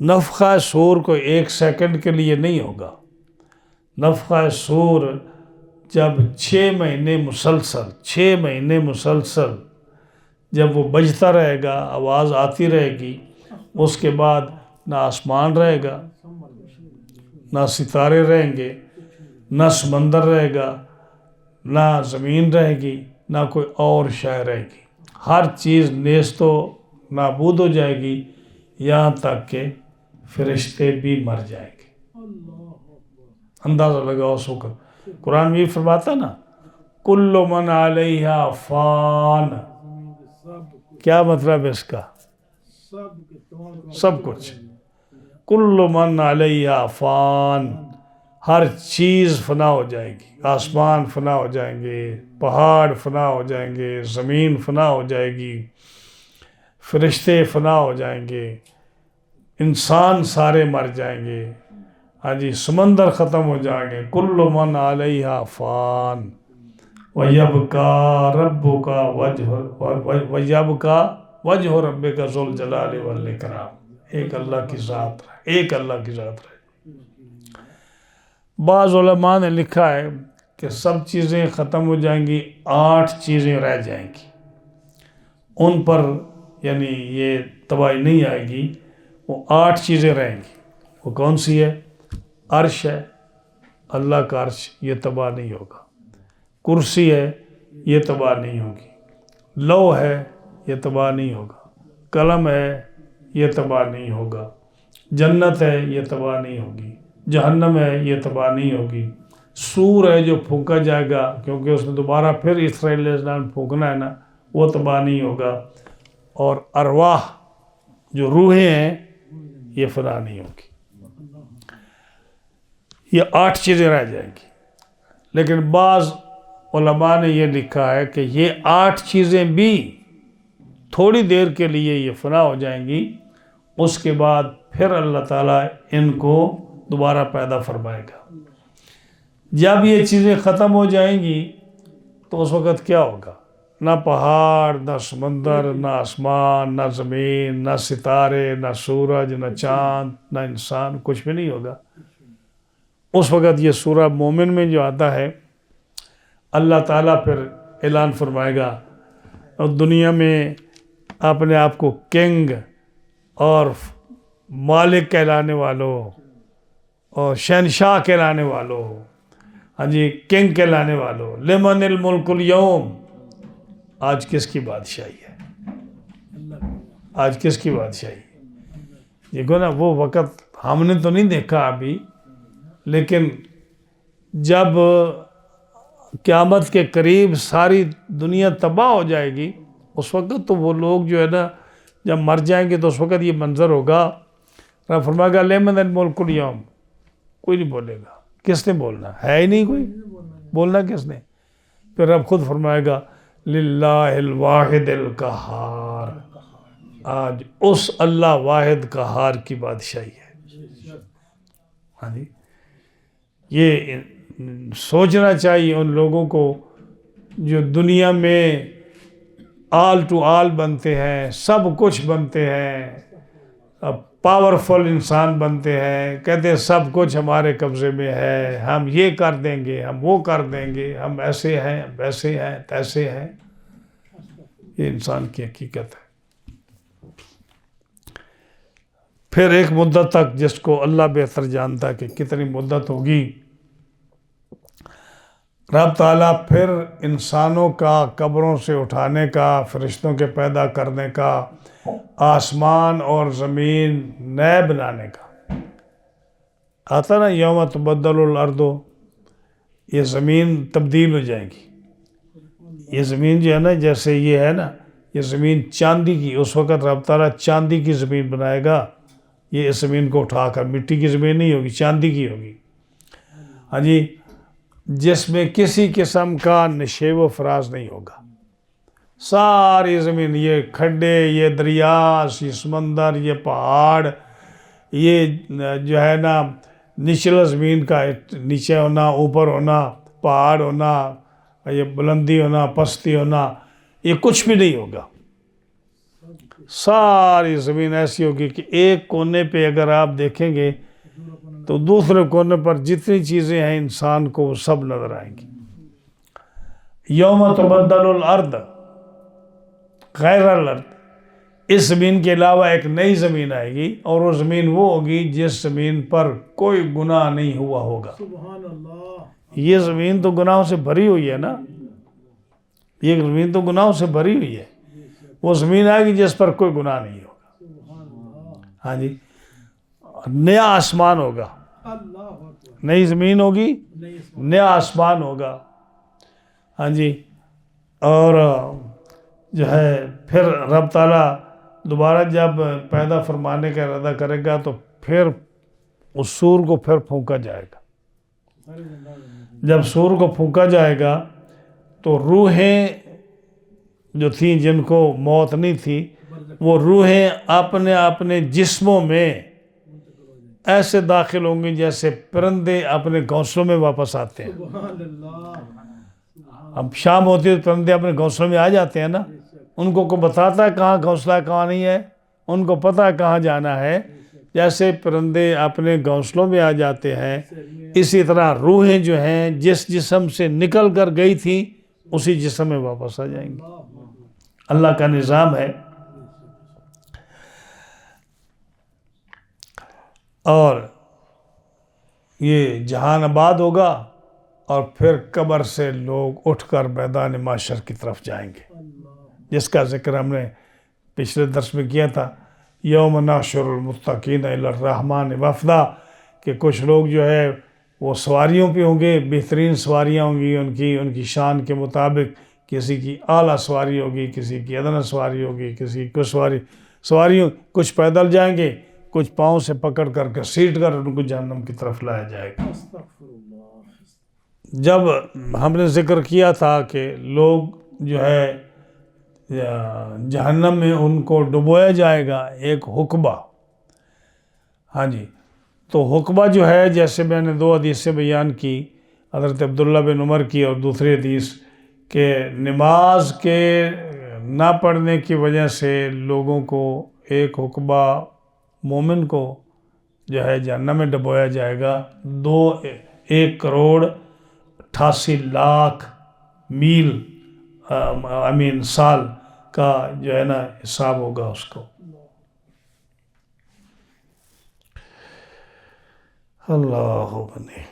نفخہ صور کو 1 سیکنڈ کے لیے نہیں ہوگا، نفخہ صور جب 6 مہینے مسلسل جب وہ بجتا رہے گا، آواز آتی رہے گی، اس کے بعد نہ آسمان رہے گا، نہ ستارے رہیں گے، نہ سمندر رہے گا، نہ زمین رہے گی، نہ کوئی اور شے رہے گی، ہر چیز نیست و نابود ہو جائے گی، یہاں تک کہ فرشتے بھی مر جائیں گے۔ اندازہ لگاؤ اس وقت قرآن بھی فرماتا نا کل من علیہا فان، کیا مطلب ہے اس کا؟ سب کچھ، کل من علیہا فان، ہر چیز فنا ہو جائے گی، آسمان فنا ہو جائیں گے، پہاڑ فنا ہو جائیں گے، زمین فنا ہو جائے گی، فرشتے فنا ہو جائیں گے، انسان سارے مر جائیں گے، ہاں جی، سمندر ختم ہو جائیں گے، کل من علیہا فان وَيَبْقَى رَبُّكَ وَجْهُ رَبِّكَ ذُو الْجَلَالِ وَالْإِكْرَامِ۔ ایک اللہ کی ذات رہے، ایک اللہ کی ذات رہے۔ بعض علماء نے لکھا ہے کہ سب چیزیں ختم ہو جائیں گی، 8 چیزیں رہ جائیں گی، ان پر یعنی یہ تباہی نہیں آئے گی، وہ 8 چیزیں رہیں گی۔ وہ کون سی ہے؟ عرش ہے، اللہ کا عرش، یہ تباہ نہیں ہوگا۔ کرسی ہے، یہ تباہ نہیں ہوگی۔ لوح ہے، یہ تباہ نہیں ہوگا۔ قلم ہے، یہ تباہ نہیں ہوگا۔ جنت ہے، یہ تباہ نہیں ہوگی۔ جہنم ہے، یہ تباہ نہیں ہوگی۔ سور ہے جو پھونکا جائے گا، کیونکہ اس نے دوبارہ پھر اسرائیل علیہ السلام پھونکنا ہے نا، وہ تباہ نہیں ہوگا۔ اور ارواح جو روحیں ہیں یہ فنا نہیں ہوگی۔ یہ 8 چیزیں رہ جائیں گی، لیکن بعض علماء نے یہ لکھا ہے کہ یہ 8 چیزیں بھی تھوڑی دیر کے لیے یہ فنا ہو جائیں گی، اس کے بعد پھر اللہ تعالیٰ ان کو دوبارہ پیدا فرمائے گا۔ جب یہ چیزیں ختم ہو جائیں گی تو اس وقت کیا ہوگا؟ نہ پہاڑ، نہ سمندر، نہ آسمان، نہ زمین، نہ ستارے، نہ سورج، نہ چاند، نہ انسان، کچھ بھی نہیں ہوگا۔ اس وقت یہ سورہ مومن میں جو آتا ہے، اللہ تعالیٰ پھر اعلان فرمائے گا، اور دنیا میں اپنے آپ کو کنگ اور مالک کہلانے والوں اور شہنشاہ کہلانے والوں، ہاں جی، کنگ کہلانے والوں، لمن الملک اليوم، آج کس کی بادشاہی ہے؟ آج کس کی بادشاہی؟ دیکھو نا، وہ وقت ہم نے تو نہیں دیکھا ابھی، لیکن جب قیامت کے قریب ساری دنیا تباہ ہو جائے گی، اس وقت تو وہ لوگ جو ہے نا جب مر جائیں گے تو اس وقت یہ منظر ہوگا، رب فرمائے گا لمن الملک اليوم، کوئی نہیں بولے گا۔ کس نے بولنا ہے؟ ہی نہیں کوئی بولنا، کس نے؟ پھر رب خود فرمائے گا للہ الواحد القہار، آج اس اللہ واحد قہار کی بادشاہی ہے۔ ہاں جی، یہ سوچنا چاہیے ان لوگوں کو جو دنیا میں آل ٹو آل بنتے ہیں، سب کچھ بنتے ہیں، پاورفل انسان بنتے ہیں، کہتے ہیں سب کچھ ہمارے قبضے میں ہے، ہم یہ کر دیں گے، ہم وہ کر دیں گے، ہم ایسے ہیں، ویسے ہیں، تیسے ہیں۔ یہ انسان کی حقیقت ہے۔ پھر ایک مدت تک، جس کو اللہ بہتر جانتا ہے کہ کتنی مدت ہوگی، رب تعالیٰ پھر انسانوں کا قبروں سے اٹھانے کا، فرشتوں کے پیدا کرنے کا، آسمان اور زمین نئے بنانے کا آتا نا، یوم تبدل الارض، یہ زمین تبدیل ہو جائے گی۔ یہ زمین جو ہے نا، جیسے یہ ہے نا، یہ زمین چاندی کی، اس وقت رب تعالیٰ چاندی کی زمین بنائے گا۔ یہ اس زمین کو اٹھا کر مٹی کی زمین نہیں ہوگی، چاندی کی ہوگی، ہاں جی، جس میں کسی قسم کا نشیب و فراز نہیں ہوگا۔ ساری زمین، یہ کھڈے، یہ دریا، یہ سمندر، یہ پہاڑ، یہ جو ہے نا نچلا زمین کا نیچے ہونا، اوپر ہونا، پہاڑ ہونا، یہ بلندی ہونا، پستی ہونا، یہ کچھ بھی نہیں ہوگا۔ ساری زمین ایسی ہوگی کہ ایک کونے پہ اگر آپ دیکھیں گے تو دوسرے کونے پر جتنی چیزیں ہیں انسان کو وہ سب نظر آئیں گی۔ یوم تبدل الارض غیر الارض، اس زمین کے علاوہ ایک نئی زمین آئے گی، اور وہ زمین وہ ہوگی جس زمین پر کوئی گناہ نہیں ہوا ہوگا۔ سبحان اللہ۔ یہ زمین تو گناہوں سے بھری ہوئی ہے نا، یہ زمین تو گناہوں سے بھری ہوئی ہے. وہ زمین آئے گی جس پر کوئی گناہ نہیں ہوگا. ہاں جی، نیا آسمان ہوگا، نئی زمین ہوگی، نیا آسمان ہوگا. ہاں جی، اور جو ہے پھر رب تعالیٰ دوبارہ جب پیدا فرمانے کا ارادہ کرے گا تو پھر اس سور کو پھر پھونکا جائے گا. جب سور کو پھونکا جائے گا تو روحیں جو تھیں جن کو موت نہیں تھی، وہ روحیں اپنے اپنے جسموں میں ایسے داخل ہوں گی جیسے پرندے اپنے گھونسلوں میں واپس آتے ہیں. اب شام ہوتی ہے تو پرندے اپنے گھونسلوں میں آ جاتے ہیں نا، ان کو کوئی بتاتا ہے کہاں گھونسلہ ہے کہاں نہیں ہے، ان کو پتہ ہے کہاں جانا ہے. جیسے پرندے اپنے گھونسلوں میں آ جاتے ہیں، اسی طرح روحیں جو ہیں جس جسم سے نکل کر گئی تھیں اسی جسم میں واپس آ جائیں گی. اللہ کا نظام ہے. اور یہ جہان آباد ہوگا اور پھر قبر سے لوگ اٹھ کر میدان محشر کی طرف جائیں گے، جس کا ذکر ہم نے پچھلے درس میں کیا تھا. یوم نحشر المتقین الی الرحمن وفدا، کہ کچھ لوگ جو ہے وہ سواریوں پہ ہوں گے، بہترین سواریاں ہوں گی ان کی شان کے مطابق. کسی کی اعلیٰ سواری ہوگی، کسی کی ادنا سواری ہوگی، کسی کی سواریوں کچھ پیدل جائیں گے، کچھ پاؤں سے پکڑ کر گھسیٹ کر ان کو جہنم کی طرف لایا جائے گا. جب ہم نے ذکر کیا تھا کہ لوگ جو ہے جہنم میں ان کو ڈبویا جائے گا ایک حقبہ. ہاں جی، تو حقبہ جو ہے جیسے میں نے 2 حدیثیں بیان کی، حضرت عبداللہ بن عمر کی اور دوسری حدیث، کہ نماز کے نہ پڑھنے کی وجہ سے لوگوں کو ایک حقبہ مومن کو جو ہے جہنم میں ڈبویا جائے گا. 1,88,00,000 میل سال کا جو ہے نا حساب ہوگا اس کو. اللہ بنے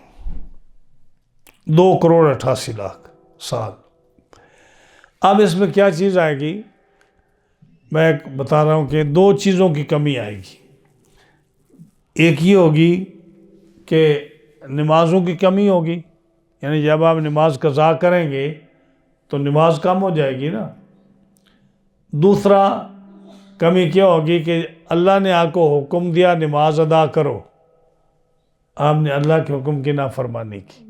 2,88,00,000 سال. اب اس میں کیا چیز آئے گی، میں بتا رہا ہوں کہ 2 چیزوں کی کمی آئے گی. ایک یہ ہوگی کہ نمازوں کی کمی ہوگی، یعنی جب آپ نماز قضا کریں گے تو نماز کم ہو جائے گی نا. دوسرا کمی کیا ہوگی کہ اللہ نے آپ کو حکم دیا نماز ادا کرو، آپ نے اللہ کے حکم کی نافرمانی کی.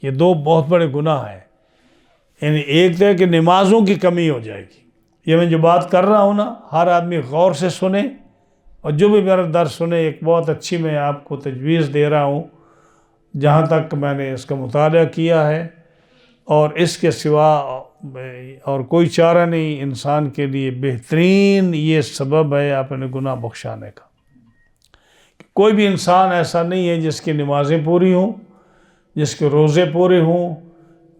یہ 2 بہت بڑے گناہ ہیں. یعنی ایک تو ہے کہ نمازوں کی کمی ہو جائے گی. یہ میں جو بات کر رہا ہوں نا، ہر آدمی غور سے سنے، اور جو بھی میرا درس سنے، ایک بہت اچھی میں آپ کو تجویز دے رہا ہوں جہاں تک میں نے اس کا مطالعہ کیا ہے، اور اس کے سوا اور کوئی چارہ نہیں. انسان کے لیے بہترین یہ سبب ہے اپنے گناہ بخشانے کا. کوئی بھی انسان ایسا نہیں ہے جس کی نمازیں پوری ہوں، جس کے روزے پورے ہوں،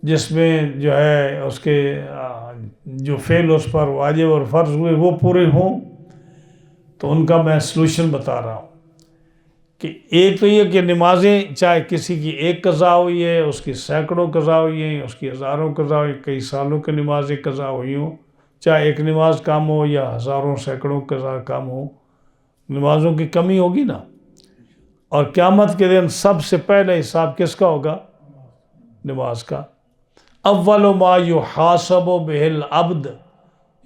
جس میں جو ہے اس کے جو فعل اس پر واجب اور فرض ہوئے وہ پورے ہوں. تو ان کا میں سلوشن بتا رہا ہوں کہ ایک تو یہ کہ نمازیں چاہے کسی کی ایک قضا ہوئی ہے، اس کی سینکڑوں قضا ہوئی ہیں، اس کی ہزاروں قضا ہوئی، کئی سالوں کی نمازیں قضا ہوئی ہوں، چاہے ایک نماز کم ہو یا ہزاروں سینکڑوں قضا کم ہو، نمازوں کی کمی ہوگی نا. اور قیامت کے دن سب سے پہلے حساب کس کا ہوگا؟ نماز کا. اول ما یحاسب بہ العبد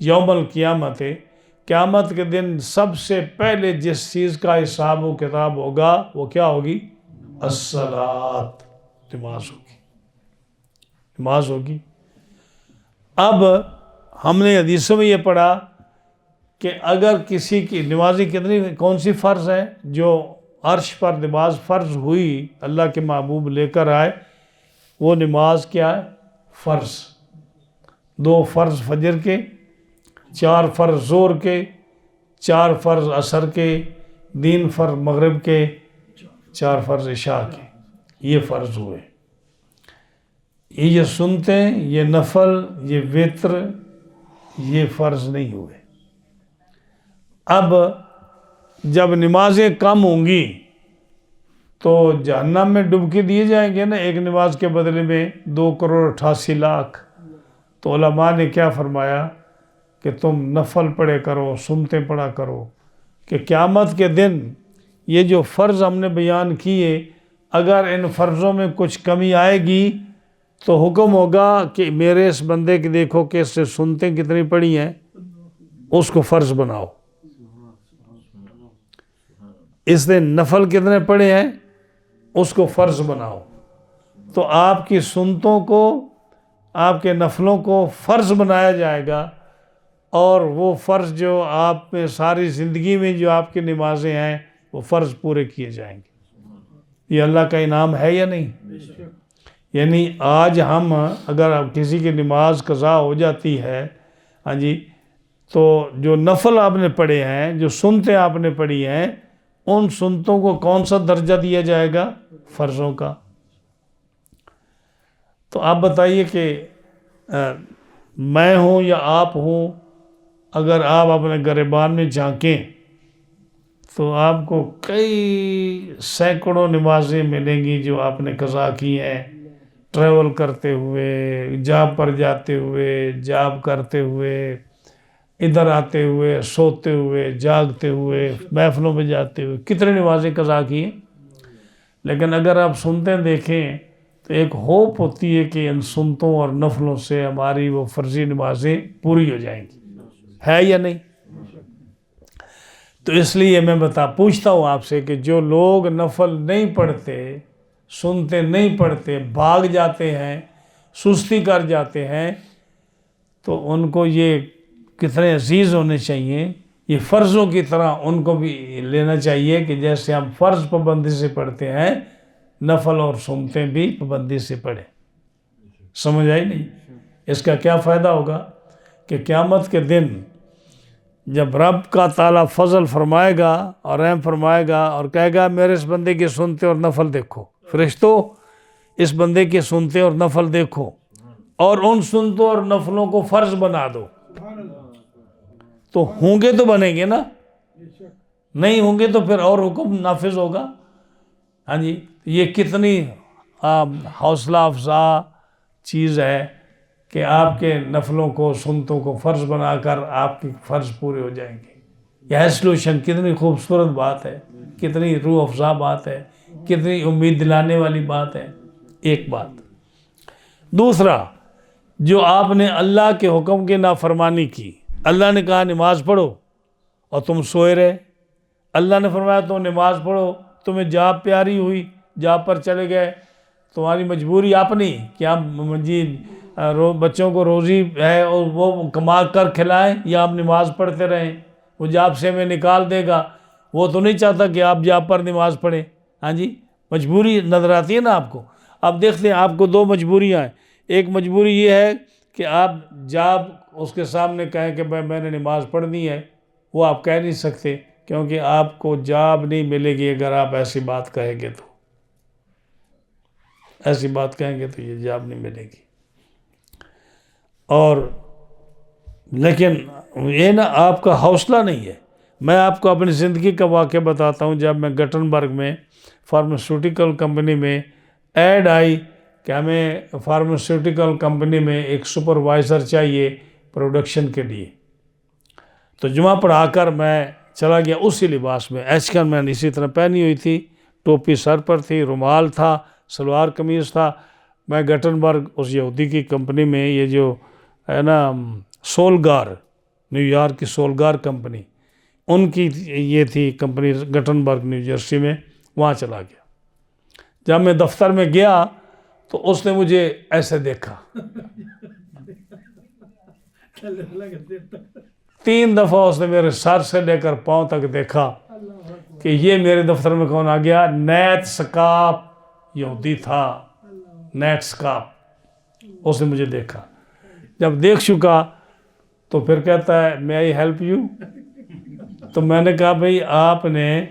یوم القیامت، قیامت کے دن سب سے پہلے جس چیز کا حساب و کتاب ہوگا وہ کیا ہوگی؟ الصلاۃ، نماز ہوگی. نماز ہوگی. اب ہم نے حدیثوں میں یہ پڑھا کہ اگر کسی کی نمازیں کتنی کون سی فرض ہیں؟ جو عرش پر نماز فرض ہوئی اللہ کے محبوب لے کر آئے، وہ نماز کیا ہے؟ فرض. 2 فرض فجر کے، 4 فرض ظہر کے، 4 فرض عصر کے، 3 فرض مغرب کے، 4 فرض عشاء کے. یہ فرض ہوئے. یہ سنتے ہیں، یہ نفل، یہ وتر، یہ فرض نہیں ہوئے. اب جب نمازیں کم ہوں گی تو جہنم میں ڈبکی دیے جائیں گے نا ایک نماز کے بدلے میں 2,88,00,000۔ تو علماء نے کیا فرمایا کہ تم نفل پڑھے کرو، سنتیں پڑھا کرو، کہ قیامت کے دن یہ جو فرض ہم نے بیان کیے، اگر ان فرضوں میں کچھ کمی آئے گی تو حکم ہوگا کہ میرے اس بندے کی دیکھو کہ اس سے سنتیں کتنی پڑھی ہیں، اس کو فرض بناؤ۔ اس نے نفل کتنے پڑھے ہیں، اس کو فرض بناؤ۔ تو آپ کی سنتوں کو، آپ کے نفلوں کو فرض بنایا جائے گا، اور وہ فرض جو آپ میں ساری زندگی میں جو آپ کی نمازیں ہیں وہ فرض پورے کیے جائیں گے۔ یہ اللہ کا انعام ہے یا نہیں؟ یعنی آج ہم اگر کسی کی نماز قضا ہو جاتی ہے، ہاں جی، تو جو نفل آپ نے پڑھے ہیں، جو سنتیں آپ نے پڑھی ہیں، ان سنتوں کو کون سا درجہ دیا جائے گا؟ فرضوں کا۔ تو آپ بتائیے کہ میں ہوں یا آپ ہوں، اگر آپ اپنے گریبان میں جھانکیں تو آپ کو کئی سینکڑوں نمازیں ملیں گی جو آپ نے قضا کی ہیں، ٹریول کرتے ہوئے، جاب پر جاتے ہوئے، جاب کرتے ہوئے، ادھر آتے ہوئے، سوتے ہوئے، جاگتے ہوئے، محفلوں میں جاتے ہوئے، کتنے نمازیں قضا کی ہیں۔ لیکن اگر آپ سنتیں دیکھیں تو ایک ہوپ ہوتی ہے کہ ان سنتوں اور نفلوں سے ہماری وہ فرضی نمازیں پوری ہو جائیں گی، ہے یا نہیں؟ تو اس لیے میں پوچھتا ہوں آپ سے کہ جو لوگ نفل نہیں پڑھتے، سنتے نہیں پڑھتے، بھاگ جاتے ہیں، سستی کر جاتے ہیں، تو ان کو یہ کتنے عزیز ہونے چاہیے، یہ فرضوں کی طرح ان کو بھی لینا چاہیے کہ جیسے ہم فرض پابندی سے پڑھتے ہیں، نفل اور سنتیں بھی پابندی سے پڑھیں۔ سمجھ آئی نہیں؟ اس کا کیا فائدہ ہوگا کہ قیامت کے دن جب رب کا تعالیٰ فضل فرمائے گا اور رحم فرمائے گا اور کہے گا میرے اس بندے کی سنتے اور نفل دیکھو، فرشتوں اس بندے کی سنتے اور نفل دیکھو، اور ان سنتوں اور نفلوں کو فرض بنا دو، تو ہوں گے تو بنیں گے نا، نہیں ہوں گے تو پھر اور حکم نافذ ہوگا۔ ہاں جی، یہ کتنی حوصلہ افزا چیز ہے کہ آپ کے نفلوں کو، سنتوں کو فرض بنا کر آپ کے فرض پورے ہو جائیں گے۔ یہ سولوشن کتنی خوبصورت بات ہے، کتنی روح افزا بات ہے، کتنی امید دلانے والی بات ہے۔ ایک بات۔ دوسرا، جو آپ نے اللہ کے حکم کی نافرمانی کی، اللہ نے کہا نماز پڑھو اور تم سوئے رہے، اللہ نے فرمایا تم نماز پڑھو، تمہیں جاب پیاری ہوئی، جاب پر چلے گئے، تمہاری مجبوری اپنی کہ آپ بچوں کو روزی ہے اور وہ کما کر کھلائیں، یا آپ نماز پڑھتے رہیں، وہ جاب سے میں نکال دے گا، وہ تو نہیں چاہتا کہ آپ جاب پر نماز پڑھیں۔ ہاں جی، مجبوری نظر آتی ہے نا آپ کو۔ اب دیکھتے ہیں آپ کو دو مجبوریاں ہیں، ایک مجبوری یہ ہے کہ آپ جاب اس کے سامنے کہیں کہ میں نے نماز پڑھنی ہے، وہ آپ کہہ نہیں سکتے کیونکہ آپ کو جاب نہیں ملے گی اگر آپ ایسی بات کہیں گے تو، ایسی بات کہیں گے تو یہ جاب نہیں ملے گی۔ اور لیکن یہ نا آپ کا حوصلہ نہیں ہے۔ میں آپ کو اپنی زندگی کا واقعہ بتاتا ہوں۔ جب میں گٹنبرگ میں فارماسیوٹیکل کمپنی میں ایڈ آئی کہ ہمیں فارماسیوٹیکل کمپنی میں ایک سپروائزر چاہیے پروڈکشن کے لیے، تو جمعہ پڑھا کر میں چلا گیا اسی لباس میں، ایچکن میں نے اسی طرح پہنی ہوئی تھی، ٹوپی سر پر تھی، رومال تھا، سلوار قمیض تھا۔ میں گٹنبرگ اس یہودی کی کمپنی میں، یہ جو ہے نا سولگار، نیو یارک کی سولگار کمپنی، ان کی یہ تھی کمپنی گٹنبرگ نیو جرسی میں، وہاں چلا گیا۔ جب میں دفتر میں گیا تو اس نے مجھے ایسے دیکھا، 3 دفعہ اس نے میرے سر سے لے کر پاؤں تک دیکھا کہ یہ میرے دفتر میں کون آ گیا۔ نیت سکاپ یہودی تھا، نیٹ سکاپ، اس نے مجھے دیکھا۔ جب دیکھ چکا تو پھر کہتا ہے may I help you؟ تو میں نے کہا بھئی آپ نے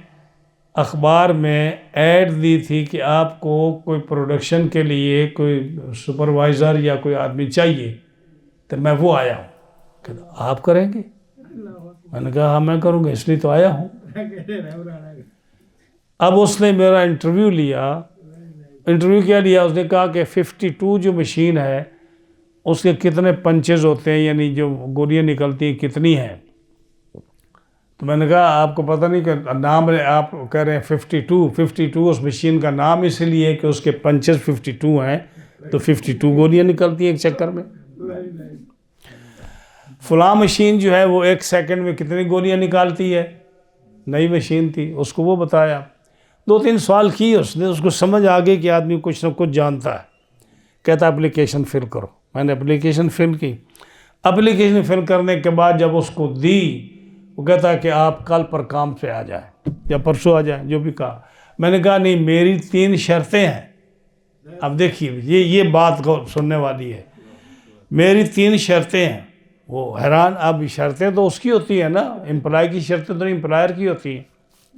اخبار میں ایڈ دی تھی کہ آپ کو کوئی پروڈکشن کے لیے کوئی سپروائزر یا کوئی آدمی چاہیے، تو میں وہ آیا ہوں۔ کہتا آپ کریں گے؟ میں نے کہا ہاں میں کروں گا، اس لیے تو آیا ہوں۔ اب اس نے میرا انٹرویو کیا لیا، اس نے کہا کہ 52 جو مشین ہے اس کے کتنے پنچز ہوتے ہیں، یعنی جو گولیاں نکلتی ہیں کتنی ہیں. تو میں نے کہا آپ کو پتہ نہیں کہ نام آپ کہہ رہے ہیں 52 اس مشین کا نام اس لیے کہ اس کے پنچز 52 ہیں، تو 52 گولیاں نکلتی ہیں ایک چکر میں. فلاں مشین جو ہے وہ 1 سیکنڈ میں کتنی گولیاں نکالتی ہے، نئی مشین تھی، اس کو وہ بتایا. 2-3 سوال کیے اس نے، اس کو سمجھ آ گئی کہ آدمی کچھ نہ کچھ جانتا ہے. کہتا اپلیکیشن فل کرو. میں نے اپلیکیشن فل کی. اپلیکیشن فل کرنے کے بعد جب اس کو دی، وہ کہتا ہے کہ آپ کل پر کام پہ آ جائیں یا پرسوں آ جائیں، جو بھی کہا. میں نے کہا نہیں، میری 3 شرطیں ہیں. اب دیکھیے یہ بات سننے والی ہے. میری 3 شرطیں ہیں. وہ حیران. اب شرطیں تو اس کی ہوتی ہیں نا، امپلائی کی شرطیں تو امپلائر کی ہوتی ہیں.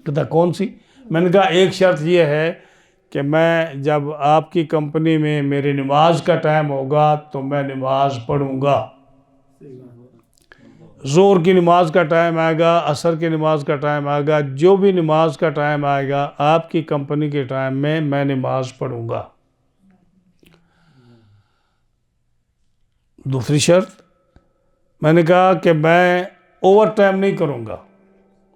کہتا کون سی؟ میں نے کہا ایک شرط یہ ہے کہ میں جب آپ کی کمپنی میں میری نماز کا ٹائم ہوگا تو میں نماز پڑھوں گا. ظہر کی نماز کا ٹائم آئے گا، عصر کی نماز کا ٹائم آئے گا، جو بھی نماز کا ٹائم آئے گا آپ کی کمپنی کے ٹائم میں نماز پڑھوں گا. دوسری شرط میں نے کہا کہ میں اوور ٹائم نہیں کروں گا.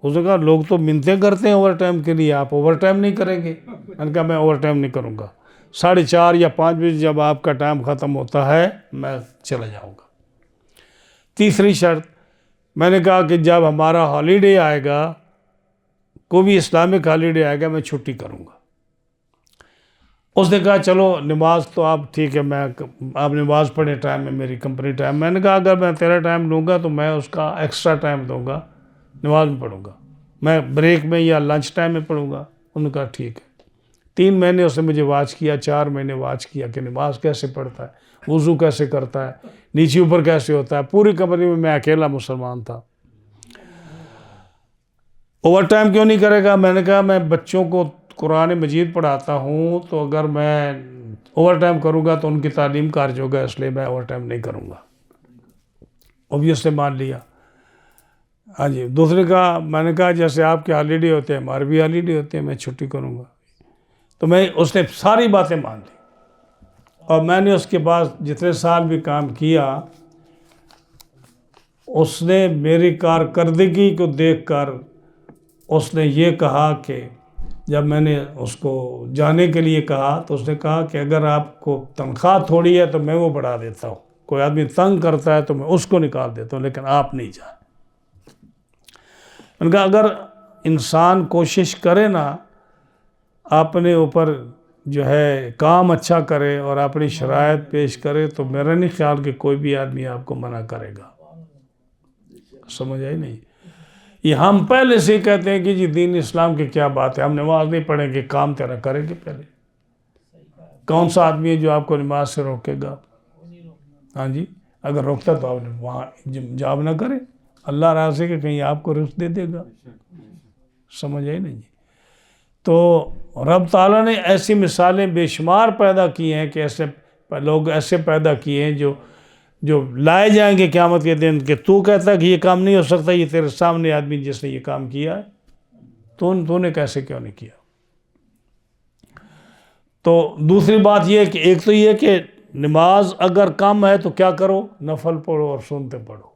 اس نے کہا لوگ تو منتیں کرتے ہیں اوور ٹائم کے لیے، آپ اوور ٹائم نہیں کریں گے؟ میں نے کہا میں اوور ٹائم نہیں کروں گا. 4:30 یا 5 بجے جب آپ کا ٹائم ختم ہوتا ہے میں چلا جاؤں گا. تیسری شرط میں نے کہا کہ جب ہمارا ہالیڈے آئے گا، کوئی بھی اسلامک ہالیڈے آئے گا، میں چھٹی کروں گا. اس نے کہا چلو نماز تو آپ ٹھیک ہے، آپ نماز پڑھیں ٹائم میں، میری کمپنی ٹائم. میں نے کہا اگر میں تیرا ٹائم لوں گا تو میں اس کا ایکسٹرا ٹائم دوں گا، نماز میں پڑھوں گا، میں بریک میں یا لنچ ٹائم میں پڑھوں گا. انہوں نے کہا ٹھیک ہے. 3 مہینے اس نے مجھے واچ کیا، 4 مہینے واچ کیا کہ نماز کیسے پڑھتا ہے، وضو کیسے کرتا ہے، نیچے اوپر کیسے ہوتا ہے. پوری کمپنی میں اکیلا مسلمان تھا. اوور ٹائم کیوں نہیں کرے گا؟ میں نے کہا میں بچوں کو قرآن مجید پڑھاتا ہوں، تو اگر میں اوور ٹائم کروں گا تو ان کی تعلیم کارج ہوگا، اس لیے میں اوور ٹائم نہیں کروں گا. اوبویسلی مان لیا. ہاں جی. دوسرے کا میں نے کہا جیسے آپ کے ہالیڈے ہوتے ہیں ہمارے بھی ہالیڈے ہوتے ہیں، میں چھٹی کروں گا. تو اس نے ساری باتیں مان لی. اور میں نے اس کے بعد جتنے سال بھی کام کیا، اس نے میری کارکردگی کو دیکھ کر اس نے یہ کہا کہ جب میں نے اس کو جانے کے لیے کہا تو اس نے کہا کہ اگر آپ کو تنخواہ تھوڑی ہے تو میں وہ بڑھا دیتا ہوں، کوئی آدمی تنگ کرتا ہے تو میں اس کو نکال دیتا ہوں، لیکن آپ نہیں جائیں. میں نے کہا اگر انسان کوشش کرے نا، اپنے اوپر جو ہے کام اچھا کرے اور اپنی شرائط پیش کرے، تو میرا نہیں خیال کہ کوئی بھی آدمی آپ کو منع کرے گا. سمجھ آئی نہیں؟ یہ ہم پہلے سے کہتے ہیں کہ جی دین اسلام کی کیا بات ہے، ہم نماز نہیں پڑھیں گے، کام تیرا کریں گے. پہلے کون سا آدمی ہے جو آپ کو نماز سے روکے گا؟ ہاں جی. اگر روکتا تو آپ وہاں جاب نہ کرے. اللہ راضی کہ کہیں آپ کو رزق دے دے گا. سمجھ آئی نہیں؟ تو رب تعالیٰ نے ایسی مثالیں بے شمار پیدا کی ہیں کہ ایسے لوگ ایسے پیدا کیے ہیں جو لائے جائیں گے قیامت کے دن کہ تو کہتا ہے کہ یہ کام نہیں ہو سکتا، یہ تیرے سامنے آدمی جس نے یہ کام کیا ہے، تو نے کیسے کیوں نہیں کیا. تو دوسری بات یہ ہے کہ ایک تو یہ کہ نماز اگر کم ہے تو کیا کرو؟ نفل پڑھو اور سنتے پڑھو.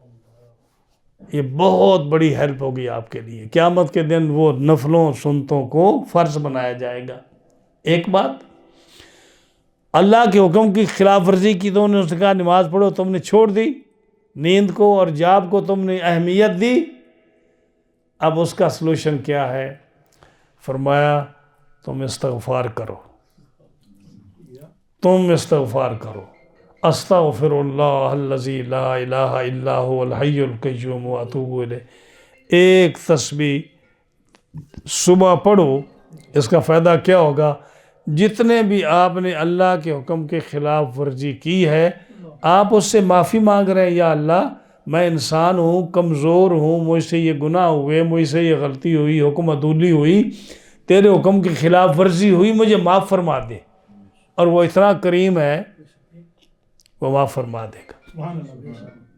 یہ بہت بڑی ہیلپ ہوگی آپ کے لیے. قیامت کے دن وہ نفلوں سنتوں کو فرض بنایا جائے گا. ایک بات اللہ کے حکم کی خلاف ورزی کی تو انہوں نے کہا نماز پڑھو، تم نے چھوڑ دی. نیند کو اور جاب کو تم نے اہمیت دی. اب اس کا سلوشن کیا ہے؟ فرمایا تم استغفار کرو. استغفر اللہ الذی لا الہ الا هو الحی القیوم واتوب الیہ. ایک تسبیح صبح پڑھو. اس کا فائدہ کیا ہوگا؟ جتنے بھی آپ نے اللہ کے حکم کے خلاف ورزی کی ہے، آپ اس سے معافی مانگ رہے ہیں. یا اللہ میں انسان ہوں، کمزور ہوں، مجھ سے یہ گناہ ہوئے، مجھ سے یہ غلطی ہوئی، حکم عدولی ہوئی، تیرے حکم کی خلاف ورزی ہوئی، مجھے معاف فرما دے. اور وہ اتنا کریم ہے، وہ معاف فرما دے گا.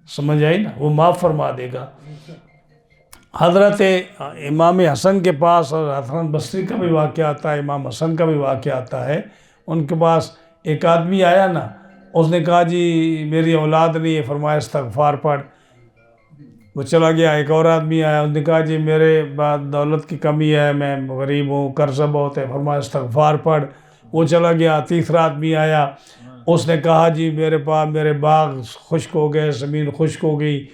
سمجھ آئی نا؟ وہ معاف فرما دے گا. حضرت امام حسن کے پاس، اور حسن بصری کا بھی واقعہ آتا ہے، امام حسن کا بھی واقعہ آتا ہے، ان کے پاس ایک آدمی آیا نا، اس نے کہا جی میری اولاد نہیں ہے، فرمایا استغفار پڑھ، وہ چلا گیا۔ ایک اور آدمی آیا، اس نے کہا جی میرے بعد دولت کی کمی ہے، میں غریب ہوں، قرضہ بہت ہے، فرمایا استغفار پڑھ، وہ چلا گیا۔ تیسرا آدمی آیا، اس نے کہا جی میرے باغ خشک ہو گئے، زمین خشک ہو گئی،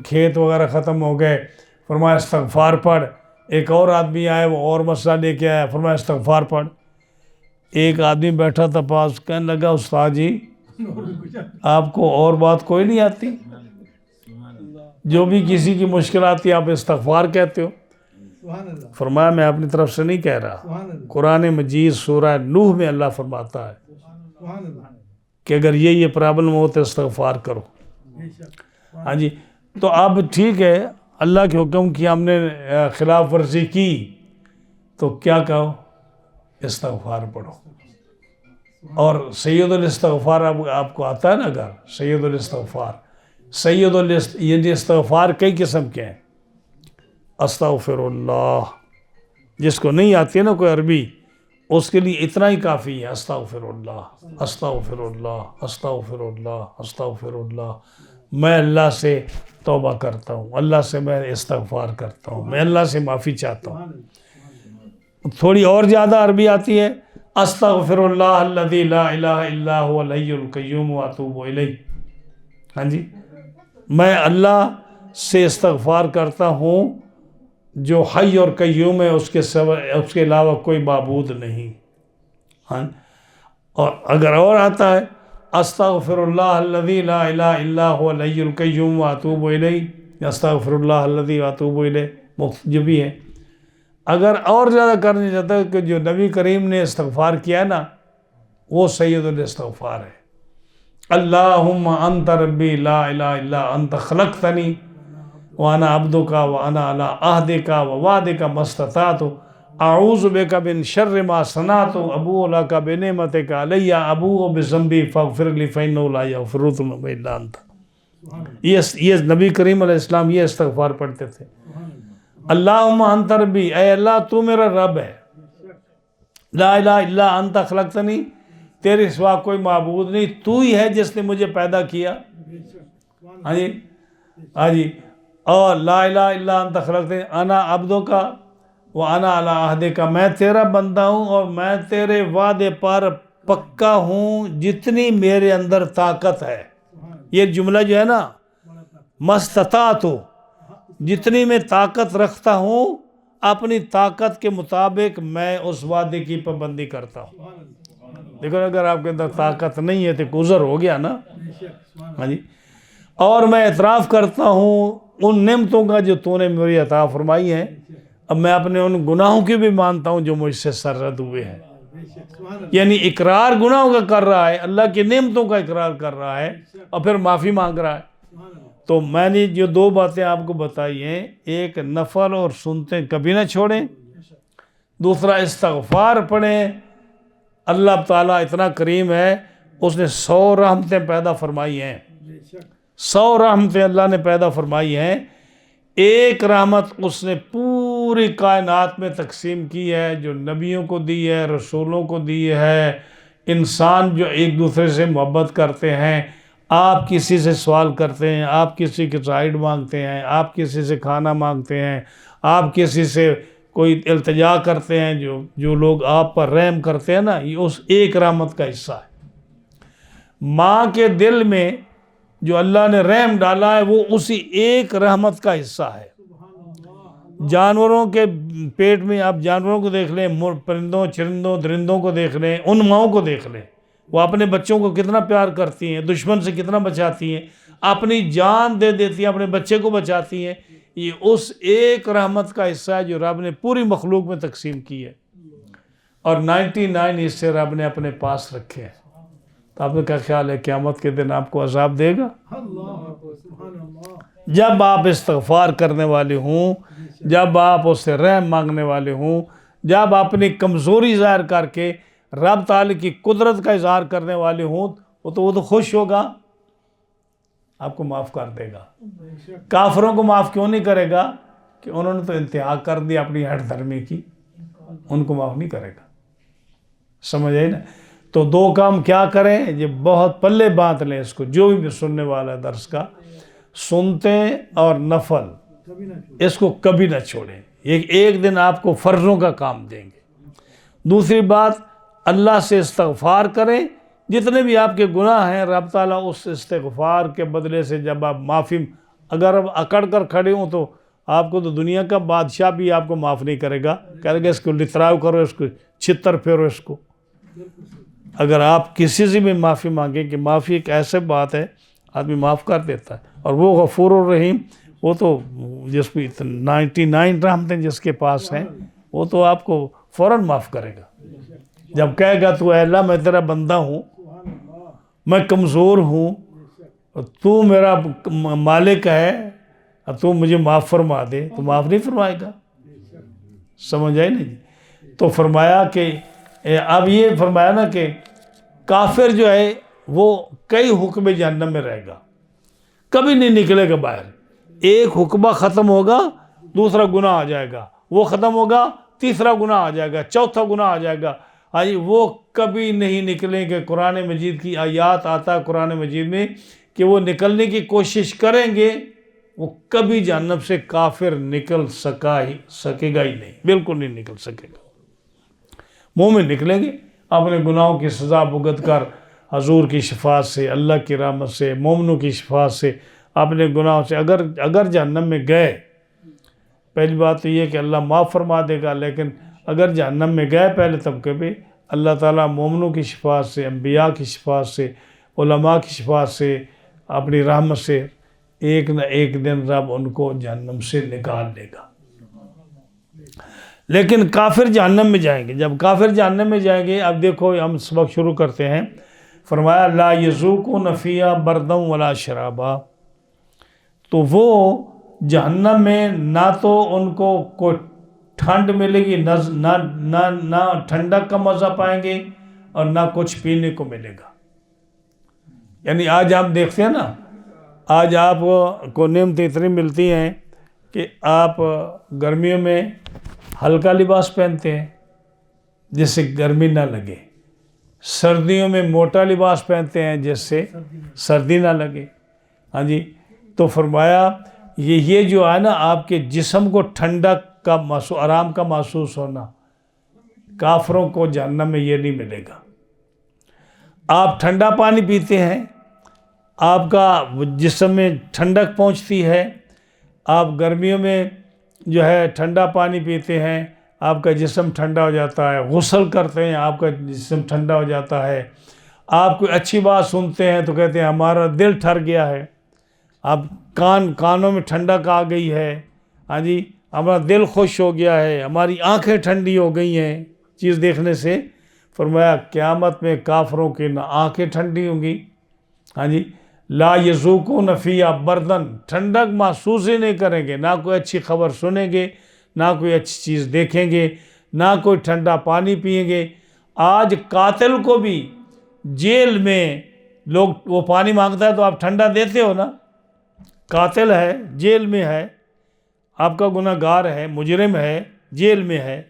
کھیت وغیرہ ختم ہو گئے، فرمایا استغفار پڑھ۔ ایک اور آدمی آیا، وہ اور مسئلہ لے کے آیا، فرمایا استغفار پڑھ۔ ایک آدمی بیٹھا تھا پاس، کہنے لگا استاد جی آپ کو اور بات کوئی نہیں آتی؟ جو بھی کسی کی مشکل آتی ہے آپ استغفار کہتے ہو؟ فرمایا میں اپنی طرف سے نہیں کہہ رہا، قرآن مجید سورہ نوح میں اللہ فرماتا ہے کہ اگر یہ پرابلم ہو تو استغفار کرو۔ ہاں جی، تو اب ٹھیک ہے، اللہ کے حکم کی ہم نے خلاف ورزی کی تو کیا کہو؟ استغفار پڑھو۔ اور سید الاستغفار آپ کو آتا ہے نا، اگر سید الاستغفار، یہ استغفار کئی قسم کے ہیں۔ استغفر اللہ، جس کو نہیں آتی ہے نا کوئی عربی، اس کے لیے اتنا ہی کافی ہے، استغفر اللہ، استغفر اللہ، استغفر اللہ، استغفر اللہ۔ میں اللہ سے توبہ کرتا ہوں، اللہ سے میں استغفار کرتا ہوں، میں اللہ سے معافی چاہتا ہوں۔ تھوڑی اور زیادہ عربی آتی ہے، استغفر اللہ الذی لا الہ الا هو الحی القیوم واتوب الیہ۔ ہاں جی، میں اللہ سے استغفار کرتا ہوں جو حی اور قیوم ہے، اس کے علاوہ کوئی معبود نہیں۔ ہاں، اور اگر اور آتا ہے استغفر اللہ الذی لا الہ الا هو الحی القیوم واتوب الیہ، استغفر اللہ الذی واتوب الیہ، جو بھی ہے۔ اگر اور زیادہ کرنا چاہتا ہے کہ جو نبی کریم نے استغفار کیا ہے نا، وہ سید الاستغفار ہے۔ اللہم انت ربی لا الہ الا انت خلقتنی وانا عبدک وانا علی عہدک ووعدک ما استطعت، اعوذ بک من شر ما صنعت، ابوء لک بنعمتک علی، ابوء بذنبی فاغفر لی فانہ لا یغفر الذنوب الا انت۔ یہ نبی کریم علیہ السلام یہ استغفار پڑھتے تھے۔ اللہم انت ربی، اے اللہ تو میرا رب ہے، لا الہ الا انت خلقتنی، تیرے سوا کوئی معبود نہیں، تو ہی ہے جس نے مجھے پیدا کیا۔ ہاں جی، ہاں جی، اور لا الہ الا انت خلقتنی انا عبدک وانا علی عہدک، میں تیرا بندہ ہوں اور میں تیرے وعدے پر پکا ہوں جتنی میرے اندر طاقت ہے۔ یہ جملہ جو ہے نا، مستطاعت، جتنی میں طاقت رکھتا ہوں اپنی طاقت کے مطابق میں اس وعدے کی پابندی کرتا ہوں۔ لیکن اگر آپ کے اندر طاقت نہیں ہے تو عذر ہو گیا نا۔ ہاں جی، اور میں اعتراف کرتا ہوں ان نعمتوں کا جو تو نے میری عطا فرمائی ہے، اب میں اپنے ان گناہوں کی بھی مانتا ہوں جو مجھ سے سرزد ہوئے ہیں۔ یعنی اقرار گناہوں کا کر رہا ہے، اللہ کی نعمتوں کا اقرار کر رہا ہے اور پھر معافی مانگ رہا ہے۔ تو میں نے جو دو باتیں آپ کو بتائی ہیں، ایک نفل اور سنتیں کبھی نہ چھوڑیں، دوسرا استغفار پڑھیں۔ اللہ تعالیٰ اتنا کریم ہے، اس نے 100 رحمتیں پیدا فرمائی ہیں، 100 رحمتیں اللہ نے پیدا فرمائی ہیں، ایک رحمت اس نے پوری کائنات میں تقسیم کی ہے، جو نبیوں کو دی ہے، رسولوں کو دی ہے، انسان جو ایک دوسرے سے محبت کرتے ہیں۔ آپ کسی سے سوال کرتے ہیں، آپ کسی کی رائڈ مانگتے ہیں، آپ کسی سے کھانا مانگتے ہیں، آپ کسی سے کوئی التجا کرتے ہیں، جو لوگ آپ پر رحم کرتے ہیں نا، یہ اس ایک رحمت کا حصہ ہے۔ ماں کے دل میں جو اللہ نے رحم ڈالا ہے وہ اسی ایک رحمت کا حصہ ہے۔ جانوروں کے پیٹ میں آپ جانوروں کو دیکھ لیں، پرندوں، چرندوں، درندوں کو دیکھ لیں، ان ماؤں کو دیکھ لیں، وہ اپنے بچوں کو کتنا پیار کرتی ہیں، دشمن سے کتنا بچاتی ہیں، اپنی جان دے دیتی ہیں، اپنے بچے کو بچاتی ہیں۔ یہ اس ایک رحمت کا حصہ ہے جو رب نے پوری مخلوق میں تقسیم کی ہے، اور 99 حصے رب نے اپنے پاس رکھے ہیں۔ تو آپ کا کیا خیال ہے قیامت کے دن آپ کو عذاب دے گا؟ جب آپ استغفار کرنے والے ہوں، جب آپ اس سے رحم مانگنے والے ہوں، جب اپنی کمزوری ظاہر کر کے رب تعالی کی قدرت کا اظہار کرنے والے ہوں، وہ تو خوش ہوگا، آپ کو معاف کر دے گا۔ کافروں کو معاف کیوں نہیں کرے گا؟ کہ انہوں نے تو انتہا کر دی اپنی ہٹ دھرمی کی، ان کو معاف نہیں کرے گا. سمجھ آئی نا؟ تو دو کام کیا کریں، یہ بہت پلے باندھ لیں اس کو. جو بھی سننے والا ہے درس کا، سنتے اور نفل اس کو کبھی نہ چھوڑیں. ایک دن آپ کو فرضوں کا کام دیں گے. دوسری بات، اللہ سے استغفار کریں. جتنے بھی آپ کے گناہ ہیں رب تعالیٰ اس استغفار کے بدلے سے جب آپ معافی، اگر آپ اکڑ کر کھڑے ہوں تو آپ کو تو دنیا کا بادشاہ بھی آپ کو معاف نہیں کرے گا، کہے گا اس کو لتراؤ کرو، اس کو چھتر پھیرو اس کو. اگر آپ کسی سے بھی معافی مانگیں، کہ معافی ایک ایسے بات ہے آدمی معاف کر دیتا ہے. اور وہ غفور الرحیم، وہ تو جس پہ 99 رحمتیں جس کے پاس ہیں، وہ تو آپ کو فوراً معاف کرے گا. جب کہے گا تو اے اللہ میں تیرا بندہ ہوں، میں کمزور ہوں، تو میرا مالک ہے، تو مجھے معاف فرما دے، تو معاف نہیں فرمائے گا. سمجھ آئی نہیں؟ تو فرمایا کہ اب یہ فرمایا نا کہ کافر جو ہے وہ کئی حکم جہنم میں رہے گا، کبھی نہیں نکلے گا باہر. ایک حکمہ ختم ہوگا، دوسرا گناہ آ جائے گا، وہ ختم ہوگا، تیسرا گناہ آ جائے گا، چوتھا گناہ آ جائے گا. وہ کبھی نہیں نکلیں گے. قرآن مجید کی آیات آتا ہے قرآن مجید میں کہ وہ نکلنے کی کوشش کریں گے، وہ کبھی جہنم سے کافر نکل سکے گا ہی نہیں، بالکل نہیں نکل سکے گا. مومن نکلیں گے اپنے گناہوں کی سزا بھگت کر، حضور کی شفاعت سے، اللہ کی رحمت سے، مومنوں کی شفاعت سے، اپنے گناہوں سے. اگر جہنم میں گئے، پہلی بات تو یہ کہ اللہ معاف فرما دے گا، لیکن اگر جہنم میں گئے پہلے طبقے پہ، اللہ تعالیٰ مومنوں کی شفاعت سے، انبیاء کی شفاعت سے، علماء کی شفاعت سے، اپنی رحمت سے ایک نہ ایک دن رب ان کو جہنم سے نکال لے گا. لیکن کافر جہنم میں جائیں گے. جب کافر جہنم میں جائیں گے، اب دیکھو ہم سبق شروع کرتے ہیں. فرمایا لا یذوقون فیہا بردا ولا شرابا. تو وہ جہنم میں نہ تو ان کو کوئی ٹھنڈ ملے گی، نہ ٹھنڈک کا مزہ پائیں گے، اور نہ کچھ پینے کو ملے گا. یعنی آج آپ دیکھتے ہیں نا، آج آپ کو نعمتیں اتنی ملتی ہیں کہ آپ گرمیوں میں ہلکا لباس پہنتے ہیں جس سے گرمی نہ لگے، سردیوں میں موٹا لباس پہنتے ہیں جس سے سردی نہ لگے. ہاں جی. تو فرمایا یہ جو ہے نا آپ کے جسم کو ٹھنڈک کا آرام کا محسوس ہونا، کافروں کو جہنم میں یہ نہیں ملے گا. آپ ٹھنڈا پانی پیتے ہیں، آپ کا جسم میں ٹھنڈک پہنچتی ہے. آپ گرمیوں میں جو ہے ٹھنڈا پانی پیتے ہیں، آپ کا جسم ٹھنڈا ہو جاتا ہے. غسل کرتے ہیں، آپ کا جسم ٹھنڈا ہو جاتا ہے. آپ کوئی اچھی بات سنتے ہیں تو کہتے ہیں ہمارا دل ٹھر گیا ہے. آپ کانوں میں ٹھنڈک آ گئی ہے. ہاں جی، ہمارا دل خوش ہو گیا ہے، ہماری آنکھیں ٹھنڈی ہو گئی ہیں چیز دیکھنے سے. فرمایا قیامت میں کافروں کی نہ آنکھیں ٹھنڈی ہوں گی. ہاں جی. لا یذوقون فیہا بردن، ٹھنڈک محسوس ہی نہیں کریں گے، نہ کوئی اچھی خبر سنیں گے، نہ کوئی اچھی چیز دیکھیں گے، نہ کوئی ٹھنڈا پانی پئیں گے. آج قاتل کو بھی جیل میں لوگ وہ پانی مانگتا ہے تو آپ ٹھنڈا دیتے ہو نا. قاتل ہے، جیل میں ہے، آپ کا گناہ گار ہے، مجرم ہے، جیل میں ہے،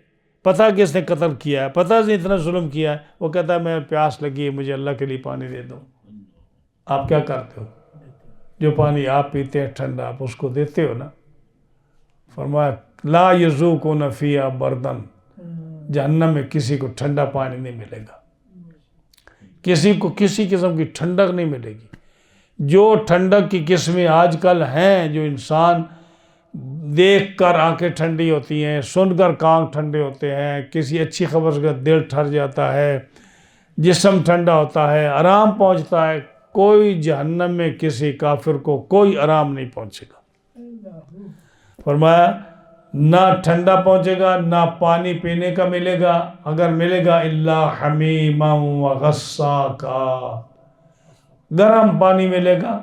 پتہ کہ اس نے قتل کیا ہے، پتہ اس نے اتنا ظلم کیا ہے، وہ کہتا ہے میں پیاس لگی ہے، مجھے اللہ کے لیے پانی دے دو. آپ کیا کرتے ہو؟ جو پانی آپ پیتے ہیں ٹھنڈا، آپ اس کو دیتے ہو نا. فرمایا لا یذوقون فیہا بردن، جہنم میں کسی کو ٹھنڈا پانی نہیں ملے گا، کسی کو کسی قسم کی ٹھنڈک نہیں ملے گی. جو ٹھنڈک کی قسمیں آج کل ہیں، جو انسان دیکھ کر آنکھیں ٹھنڈی ہوتی ہیں، سن کر کان ٹھنڈے ہوتے ہیں، کسی اچھی خبر سے دل ٹھر جاتا ہے، جسم ٹھنڈا ہوتا ہے، آرام پہنچتا ہے، کوئی جہنم میں کسی کافر کو کوئی آرام نہیں پہنچے گا. فرمایا نہ ٹھنڈا پہنچے گا، نہ پانی پینے کا ملے گا. اگر ملے گا الا حمیما وغساقا، گرم پانی ملے گا.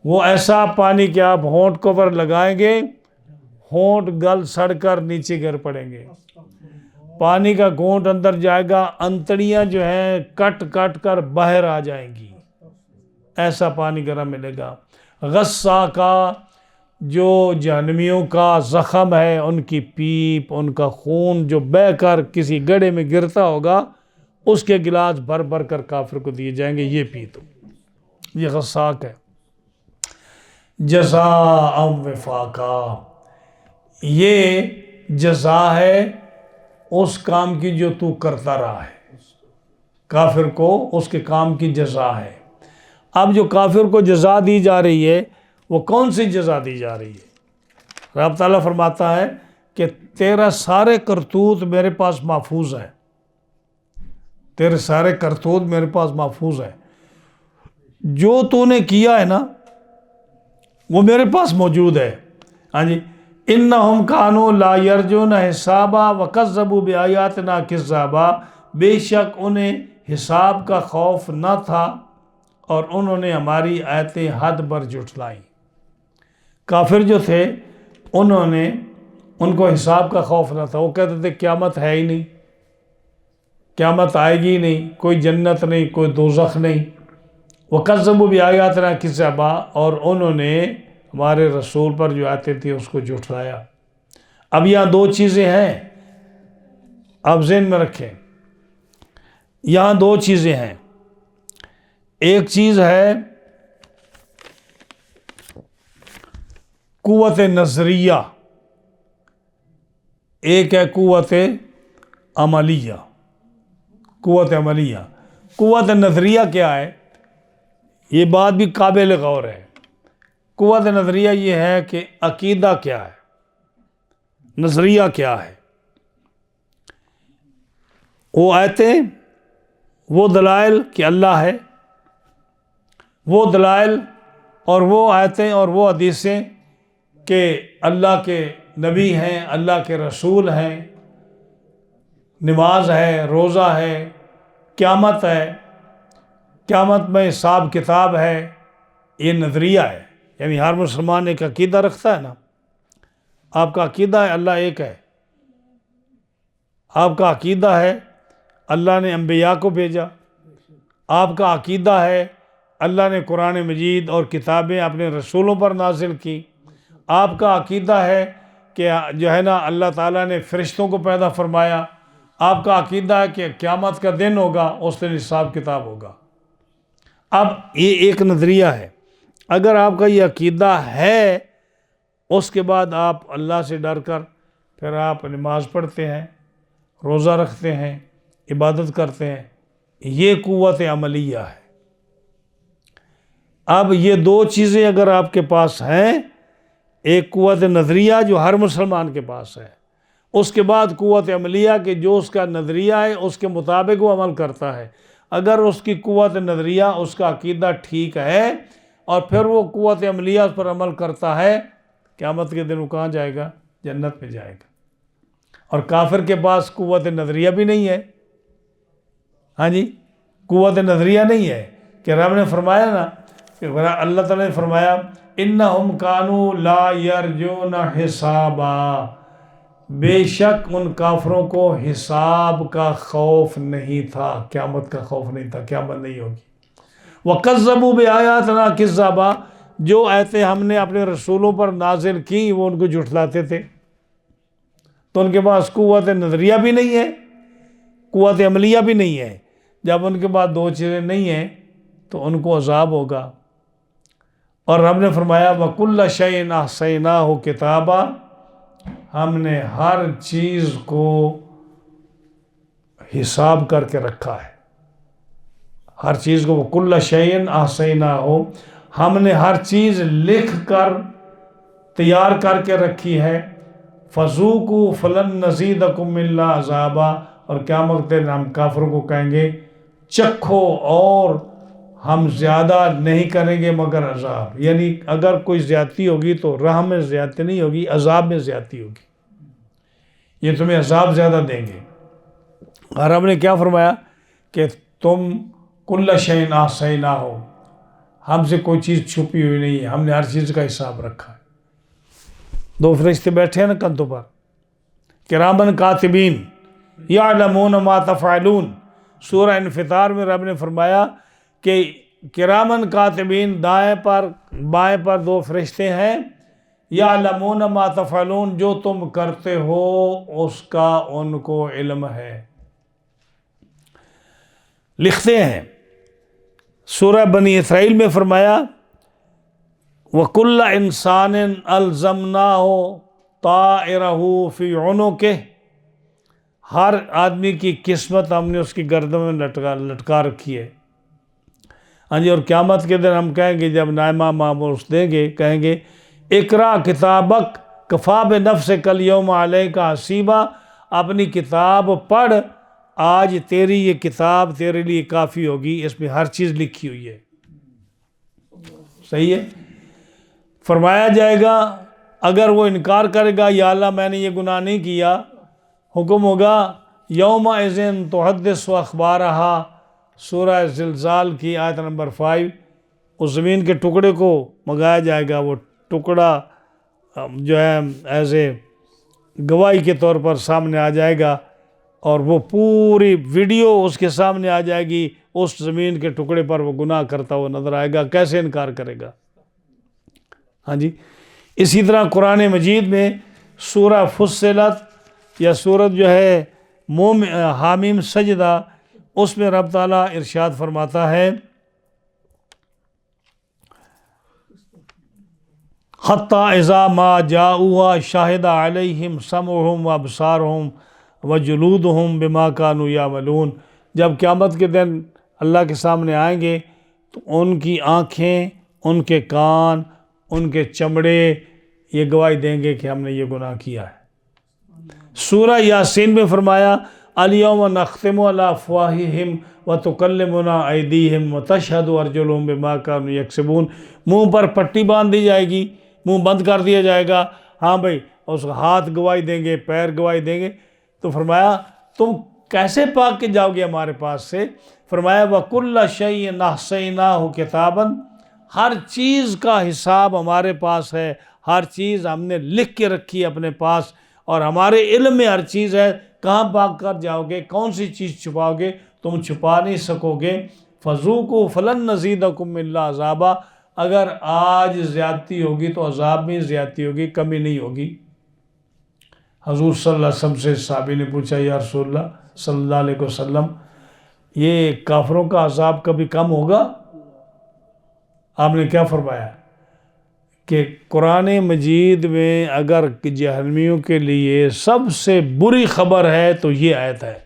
وہ ایسا پانی کہ آپ ہونٹ کو پر لگائیں گے، ہونٹ گل سڑ کر نیچے گر پڑیں گے. پانی کا گھونٹ اندر جائے گا، انتڑیاں جو ہیں کٹ کٹ کر باہر آ جائیں گی. ایسا پانی گرم ملے گا. غساقا، جو جہنمیوں کا زخم ہے، ان کی پیپ، ان کا خون جو بہہ کر کسی گڑھے میں گرتا ہوگا، اس کے گلاس بھر بھر کر کافر کو دیے جائیں گے، یہ پی تو۔ یہ غساق ہے۔ جزاء وفاقا، یہ جزا ہے اس کام کی جو تو کرتا رہا ہے۔ کافر کو اس کے کام کی جزا ہے۔ اب جو کافر کو جزا دی جا رہی ہے وہ کون سی جزا دی جا رہی ہے؟ رب تعالیٰ فرماتا ہے کہ تیرا سارے کرتوت میرے پاس محفوظ ہے، تیرے سارے کرتوت میرے پاس محفوظ ہے، جو تو نے کیا ہے نا وہ میرے پاس موجود ہے۔ ہاں جی، انہم کانوا لا یرجون حسابا وکذبوا بآیاتنا کذابا، بے شک انہیں حساب کا خوف نہ تھا اور انہوں نے ہماری آیتیں حد بھر جھٹلائیں۔ کافر جو تھے ان کو حساب کا خوف نہ تھا، وہ کہتے تھے قیامت ہے ہی نہیں، قیامت آئے گی نہیں، کوئی جنت نہیں، کوئی دوزخ نہیں۔ وَكَذَّبُوا بِآيَاتِنَا كِذَّابًا، اور انہوں نے ہمارے رسول پر جو آیتیں تھی اس کو جھٹلایا۔ اب یہاں دو چیزیں ہیں، آپ ذہن میں رکھیں، یہاں دو چیزیں ہیں۔ ایک چیز ہے قوت نظریہ، ایک ہے قوت عملیہ۔ قوت عملیہ، قوت نظریہ کیا ہے؟ یہ بات بھی قابل غور ہے۔ قوت نظریہ یہ ہے کہ عقیدہ کیا ہے، نظریہ کیا ہے، وہ آیتیں، وہ دلائل کہ اللہ ہے، وہ دلائل اور وہ آیتیں اور وہ حدیثیں کہ اللہ کے نبی ہیں، اللہ کے رسول ہیں، نماز ہے، روزہ ہے، قیامت ہے، قیامت میں حساب کتاب ہے، یہ نظریہ ہے۔ یعنی ہر مسلمان ایک عقیدہ رکھتا ہے نا، آپ کا عقیدہ ہے اللہ ایک ہے، آپ کا عقیدہ ہے اللہ نے انبیاء کو بھیجا، آپ کا عقیدہ ہے اللہ نے قرآن مجید اور کتابیں اپنے رسولوں پر نازل کی، آپ کا عقیدہ ہے کہ جو ہے نا اللہ تعالیٰ نے فرشتوں کو پیدا فرمایا، آپ کا عقیدہ ہے کہ قیامت کا دن ہوگا، اس دن حساب کتاب ہوگا۔ اب یہ ایک نظریہ ہے۔ اگر آپ کا یہ عقیدہ ہے، اس کے بعد آپ اللہ سے ڈر کر پھر آپ نماز پڑھتے ہیں، روزہ رکھتے ہیں، عبادت کرتے ہیں، یہ قوت عملیہ ہے۔ اب یہ دو چیزیں اگر آپ کے پاس ہیں، ایک قوت نظریہ جو ہر مسلمان کے پاس ہے، اس کے بعد قوت عملیہ کہ جو اس کا نظریہ ہے اس کے مطابق وہ عمل کرتا ہے۔ اگر اس کی قوت نظریہ، اس کا عقیدہ ٹھیک ہے اور پھر وہ قوت عملیہ اس پر عمل کرتا ہے، قیامت کے دن وہ کہاں جائے گا؟ جنت میں جائے گا۔ اور کافر کے پاس قوت نظریہ بھی نہیں ہے، ہاں جی، قوت نظریہ نہیں ہے کہ رب نے فرمایا نا کہ اللہ تعالیٰ نے فرمایا انہم کانوا لا یرجون حسابا، بے شک ان کافروں کو حساب کا خوف نہیں تھا، قیامت کا خوف نہیں تھا، قیامت نہیں ہوگی۔ وَكَذَّبُوا بِآيَاتِنَا كِذَّابًا، جو آیتیں ہم نے اپنے رسولوں پر نازل کی وہ ان کو جھٹلاتے تھے، تو ان کے پاس قوت نظریہ بھی نہیں ہے، قوت عملیہ بھی نہیں ہے۔ جب ان کے پاس دو چیزیں نہیں ہیں تو ان کو عذاب ہوگا۔ اور رب نے فرمایا وَكُلَّ شَيْءٍ أَحْصَيْنَاهُ كِتَابًا، ہم نے ہر چیز کو حساب کر کے رکھا ہے، ہر چیز کو وَكُلَّ شَيْءٍ أَحْصَيْنَاهُ، ہم نے ہر چیز لکھ کر تیار کر کے رکھی ہے۔ فَذُوقُوا فَلَن نَّزِيدَكُمْ إِلَّا عَذَابًا، اور قیامت کے دن ہم کافروں کو کہیں گے چکھو اور ہم زیادہ نہیں کریں گے مگر عذاب۔ یعنی اگر کوئی زیادتی ہوگی تو رحم میں زیادتی نہیں ہوگی، عذاب میں زیادتی ہوگی، یہ تمہیں عذاب زیادہ دیں گے۔ اور رب نے کیا فرمایا کہ تم کل شیء احصیناہ، ہم سے کوئی چیز چھپی ہوئی نہیں ہے، ہم نے ہر چیز کا حساب رکھا ہے۔ دو فرشتے بیٹھے ہیں نا کندھوں پر، کرامن کاتبین یعلمون ما تفعلون۔ سورہ انفطار میں رب نے فرمایا کہ کرامن کاتبین، دائیں پر بائیں پر دو فرشتے ہیں یعلمون ما تفعلون، جو تم کرتے ہو اس کا ان کو علم ہے۔ لکھتے ہیں سورہ بنی اسرائیل میں فرمایا وَكُلَّ إِنسَانٍ أَلْزَمْنَاهُ طَائِرَهُ فِي عُنُقِهِ، ہر آدمی کی قسمت ہم نے اس کی گردن میں لٹکا رکھی ہے۔ ہاں جی، اور قیامت کے دن ہم کہیں گے، جب نائمہ مامورس دیں گے، کہیں گے اقرا کتابک کفا بنفسک الیوم علیک حسیبا، اپنی کتاب پڑھ، آج تیری یہ کتاب تیرے لیے کافی ہوگی، اس میں ہر چیز لکھی ہوئی ہے۔ صحیح ہے؟ فرمایا جائے گا اگر وہ انکار کرے گا، یا اللہ میں نے یہ گناہ نہیں کیا، حکم ہوگا یومئذ تحدث اخبارہا، سورہ زلزال کی آیت نمبر 5، اس زمین کے ٹکڑے کو منگایا جائے گا، وہ ٹکڑا جو ہے ایز اے گواہی کے طور پر سامنے آ جائے گا، اور وہ پوری ویڈیو اس کے سامنے آ جائے گی، اس زمین کے ٹکڑے پر وہ گناہ کرتا ہوا نظر آئے گا، کیسے انکار کرے گا؟ ہاں جی، اسی طرح قرآن مجید میں سورہ فصلت یا سورت جو ہے حامیم سجدہ، اس میں رب تعالیٰ ارشاد فرماتا ہے حتی اذا ما جاؤوا شاہد علیہم سمعہم وابصارہم وجلودہم بما کانوا یعملون، جب قیامت کے دن اللہ کے سامنے آئیں گے تو ان کی آنکھیں، ان کے کان، ان کے چمڑے یہ گواہی دیں گے کہ ہم نے یہ گناہ کیا ہے۔ سورہ یاسین میں فرمایا الیوم نختم علی افواہہم وتکلمنا ایدیہم وتشہد ارجلہم بما کانوا یکسبون، منہ پر پٹی باندھ دی جائے گی، منہ بند کر دیا جائے گا، ہاں بھائی، اس ہاتھ گواہی دیں گے، پیر گواہی دیں گے۔ تو فرمایا تم کیسے پاک کے جاؤ گے ہمارے پاس سے؟ فرمایا وَكُلَّ شَيْءٍ أَحْصَيْنَاهُ كِتَابًا، ہر چیز کا حساب ہمارے پاس ہے، ہر چیز ہم نے لکھ کے رکھی ہے اپنے پاس، اور ہمارے علم میں ہر چیز ہے۔ کہاں بھاگ کر جاؤ گے؟ کون سی چیز چھپاؤ گے؟ تم چھپا نہیں سکو گے۔ فَذُوقُوا فَلَن نَّزِيدَكُمْ إِلَّا عَذَابًا، اگر آج زیادتی ہوگی تو عذاب میں زیادتی ہوگی، کمی نہیں ہوگی۔ حضور صلی اللہ علیہ وسلم سے صحابی نے پوچھا یا رسول اللہ صلی اللہ علیہ وسلم، یہ کافروں کا عذاب کبھی کم ہوگا؟ آپ نے کیا فرمایا کہ قرآن مجید میں اگر جہنمیوں کے لیے سب سے بری خبر ہے تو یہ آیت ہے،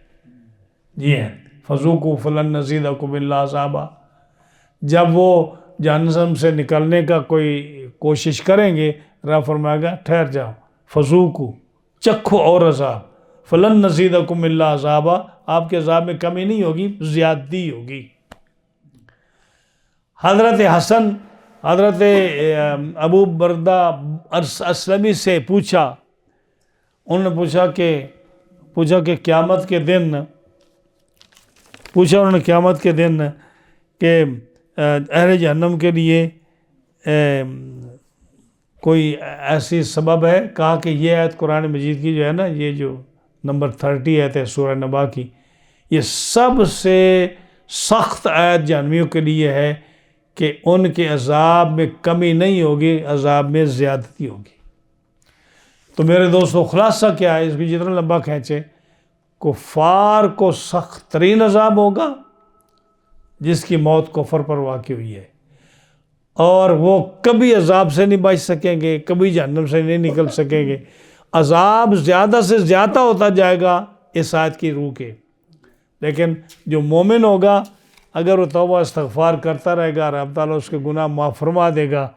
یہ ہے فَذُوقُوا فَلَن نَّزِيدَكُمْ إِلَّا عَذَابًا۔ جب وہ جہنم سے نکلنے کا کوئی کوشش کریں گے، رب فرمائے گا ٹھہر جاؤ، فَذُوقُوا، چکھو اور عذاب، فَلَن نَّزِيدَكُمْ إِلَّا عَذَابًا، آپ کے عذاب میں کمی نہیں ہوگی، زیادتی ہوگی۔ حضرت حسن، حضرت ابو بردہ اسلمی سے پوچھا، انہوں نے پوچھا کہ قیامت کے دن، انہوں نے قیامت کے دن کہ اہل جہنم کے لیے کوئی ایسی سبب ہے؟ کہا کہ یہ آیت قرآن مجید کی جو ہے نا، یہ جو نمبر 30 آیت ہے سورہ نبا کی، یہ سب سے سخت آیت جہنمیوں کے لیے ہے کہ ان کے عذاب میں کمی نہیں ہوگی، عذاب میں زیادتی ہوگی۔ تو میرے دوستو خلاصہ کیا ہے؟ اس کو جتنا لمبا کھینچے، کفار کو سخت ترین عذاب ہوگا جس کی موت کفر پر واقع ہوئی ہے، اور وہ کبھی عذاب سے نہیں بچ سکیں گے، کبھی جہنم سے نہیں نکل سکیں گے۔ عذاب زیادہ سے زیادہ ہوتا جائے گا اس آیت کی روح کے، لیکن جو مومن ہوگا اگر وہ توبہ استغفار کرتا رہے گا، رب تعالیٰ اس کے گناہ معاف فرما دے گا،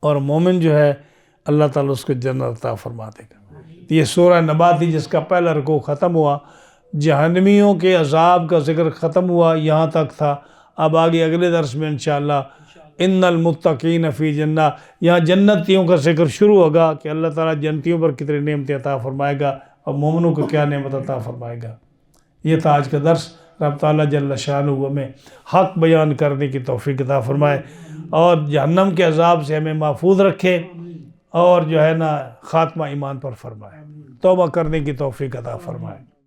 اور مومن جو ہے اللہ تعالیٰ اس کو جنت عطا فرما دے گا۔ یہ سورہ نبا تھی جس کا پہلا رکوع ختم ہوا، جہنمیوں کے عذاب کا ذکر ختم ہوا، یہاں تک تھا۔ اب آگے اگلے درس میں انشاءاللہ ان المتقین فی جنہ، یہاں جنتیوں کا ذکر شروع ہوگا کہ اللہ تعالیٰ جنتیوں پر کتنی نعمتیں عطا فرمائے گا اور مومنوں کو کیا نعمت عطا فرمائے گا۔ یہ تھا آج کا درس۔ رب تعالیٰ جل شانہ ہمیں حق بیان کرنے کی توفیق عطا فرمائے، اور جہنم کے عذاب سے ہمیں محفوظ رکھے، اور جو ہے نا خاتمہ ایمان پر فرمائے، توبہ کرنے کی توفیق عطا فرمائے۔